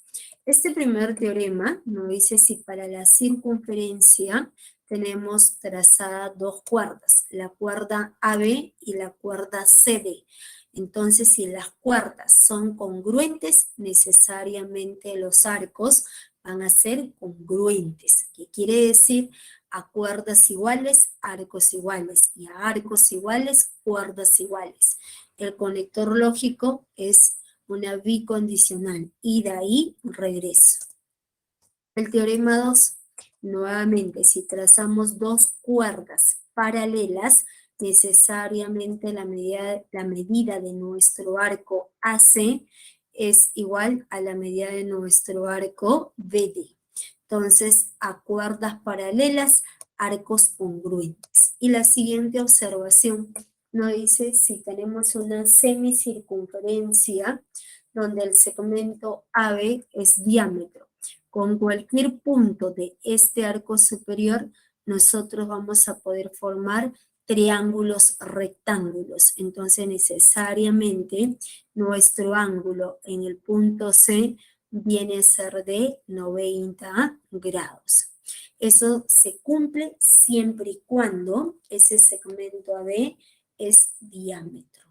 Este primer teorema nos dice si para la circunferencia tenemos trazada dos cuerdas, la cuerda AB y la cuerda CD. Entonces, si las cuerdas son congruentes, necesariamente los arcos van a ser congruentes, que quiere decir a cuerdas iguales, arcos iguales, y a arcos iguales, cuerdas iguales. El conector lógico es una bicondicional, ida y regreso. El teorema 2, nuevamente, si trazamos dos cuerdas paralelas, necesariamente la medida de nuestro arco AC es igual a la medida de nuestro arco BD. Entonces, a cuerdas paralelas, arcos congruentes. Y la siguiente observación nos dice si tenemos una semicircunferencia donde el segmento AB es diámetro. Con cualquier punto de este arco superior, nosotros vamos a poder formar triángulos rectángulos. Entonces, necesariamente, nuestro ángulo en el punto C viene a ser de 90 grados. Eso se cumple siempre y cuando ese segmento AB es diámetro.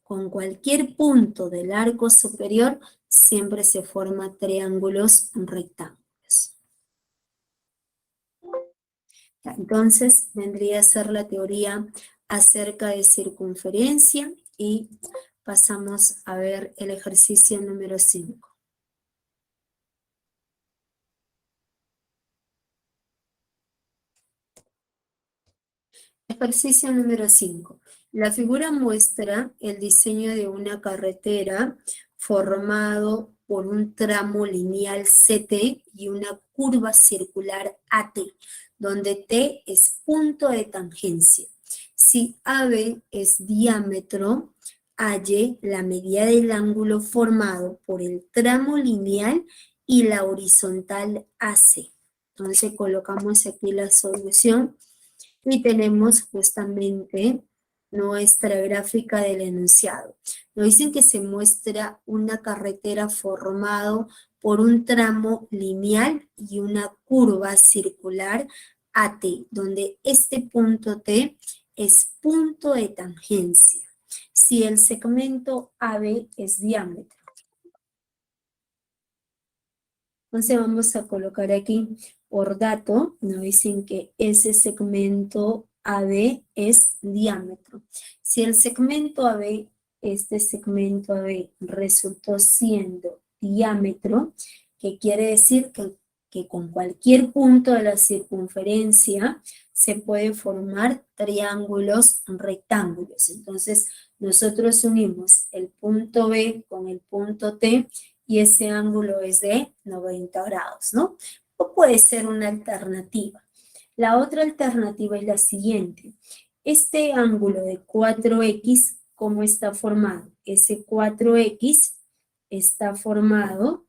Con cualquier punto del arco superior siempre se forman triángulos rectángulos. Entonces vendría a ser la teoría acerca de circunferencia y pasamos a ver el ejercicio número 5. Ejercicio número 5. La figura muestra el diseño de una carretera formado por un tramo lineal CT y una curva circular AT, donde T es punto de tangencia. Si AB es diámetro, halle la medida del ángulo formado por el tramo lineal y la horizontal AC. Entonces colocamos aquí la solución y tenemos justamente nuestra gráfica del enunciado. Nos dicen que se muestra una carretera formado por un tramo lineal y una curva circular AT, donde este punto T es punto de tangencia. Si el segmento AB es diámetro. Entonces vamos a colocar aquí por dato, nos dicen que ese segmento AB es diámetro. Si el segmento AB, este segmento AB resultó siendo diámetro, que quiere decir que con cualquier punto de la circunferencia se puede formar triángulos rectángulos. Entonces nosotros unimos el punto B con el punto T y ese ángulo es de 90 grados, ¿no? O puede ser una alternativa. La otra alternativa es la siguiente. Este ángulo de 4X, ¿cómo está formado? Ese 4X está formado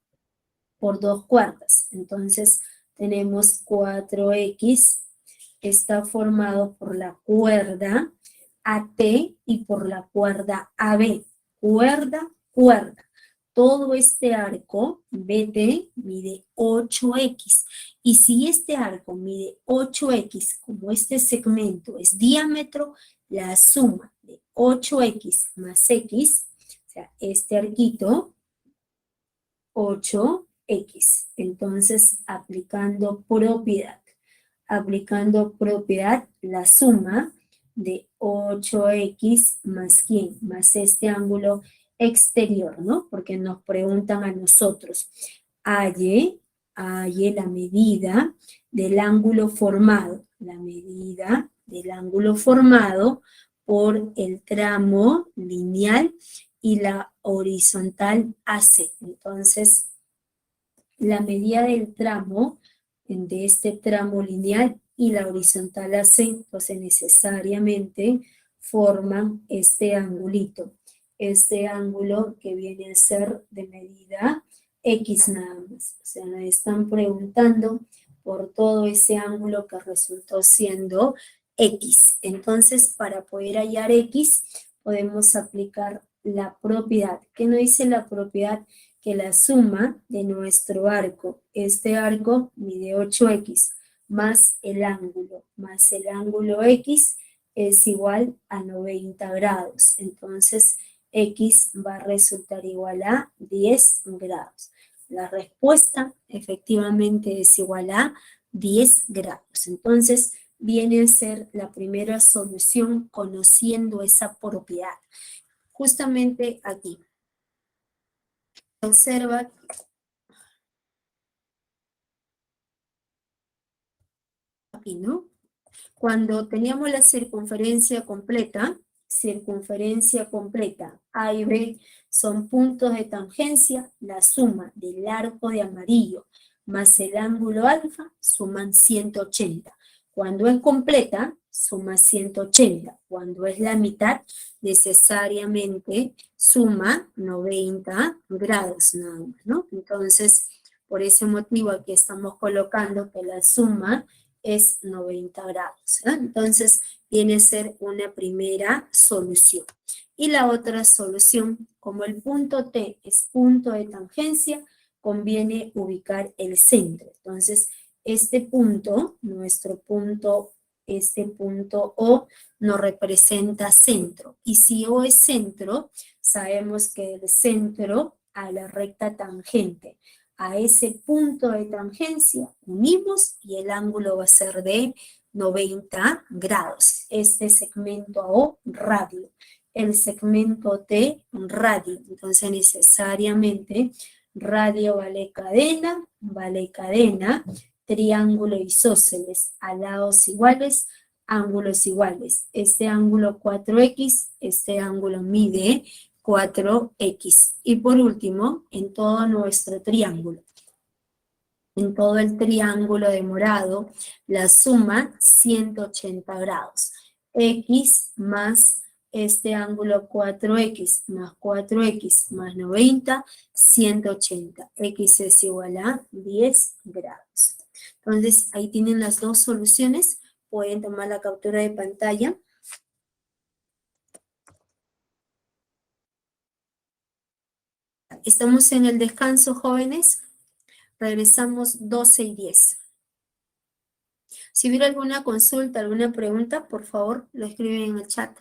por dos cuerdas. Entonces, tenemos 4X, está formado por la cuerda AT y por la cuerda AB. Cuerda, cuerda. Todo este arco BD mide 8X. Y si este arco mide 8X, como este segmento es diámetro, la suma de 8X más X, o sea, este arquito, 8X. Entonces, aplicando propiedad, la suma de 8X más ¿quién? Más este ángulo exterior, ¿no? Porque nos preguntan a nosotros, halle la medida del ángulo formado, por el tramo lineal y la horizontal AC. Entonces, la medida del tramo, de este tramo lineal y la horizontal AC, entonces necesariamente forman este angulito. Este ángulo que viene a ser de medida X nada más. O sea, nos están preguntando por todo ese ángulo que resultó siendo X. Entonces, para poder hallar X, podemos aplicar la propiedad. ¿Qué nos dice la propiedad? Que la suma de nuestro arco, este arco mide 8X, más el ángulo X es igual a 90 grados. Entonces, X va a resultar igual a 10 grados. La respuesta efectivamente es igual a 10 grados. Entonces, viene a ser la primera solución conociendo esa propiedad. Justamente aquí. Observa aquí, ¿no? Cuando teníamos la circunferencia completa, A y B son puntos de tangencia, la suma del arco de amarillo más el ángulo alfa suman 180. Cuando es completa, suma 180. Cuando es la mitad, necesariamente suma 90 grados nada más, ¿no? Entonces, por ese motivo aquí estamos colocando que la suma es 90 grados. ¿Eh? Entonces, viene a ser una primera solución. Y la otra solución, como el punto T es punto de tangencia, conviene ubicar el centro. Entonces, este punto, nuestro punto, este punto O, nos representa centro. Y si O es centro, sabemos que el centro a la recta tangente a ese punto de tangencia, unimos y el ángulo va a ser de 90 grados. Este segmento O, radio. El segmento T, radio. Entonces, necesariamente, radio vale cadena, triángulo isósceles, a lados iguales, ángulos iguales. Este ángulo 4X, este ángulo mide 4X. Y por último, en todo nuestro triángulo, en todo el triángulo de morado, la suma 180 grados. X más este ángulo 4X más 4X más 90, 180. X es igual a 10 grados. Entonces, ahí tienen las dos soluciones. Pueden tomar la captura de pantalla. Estamos en el descanso, jóvenes. Regresamos 12:10. Si hubiera alguna consulta, alguna pregunta, por favor, lo escriben en el chat.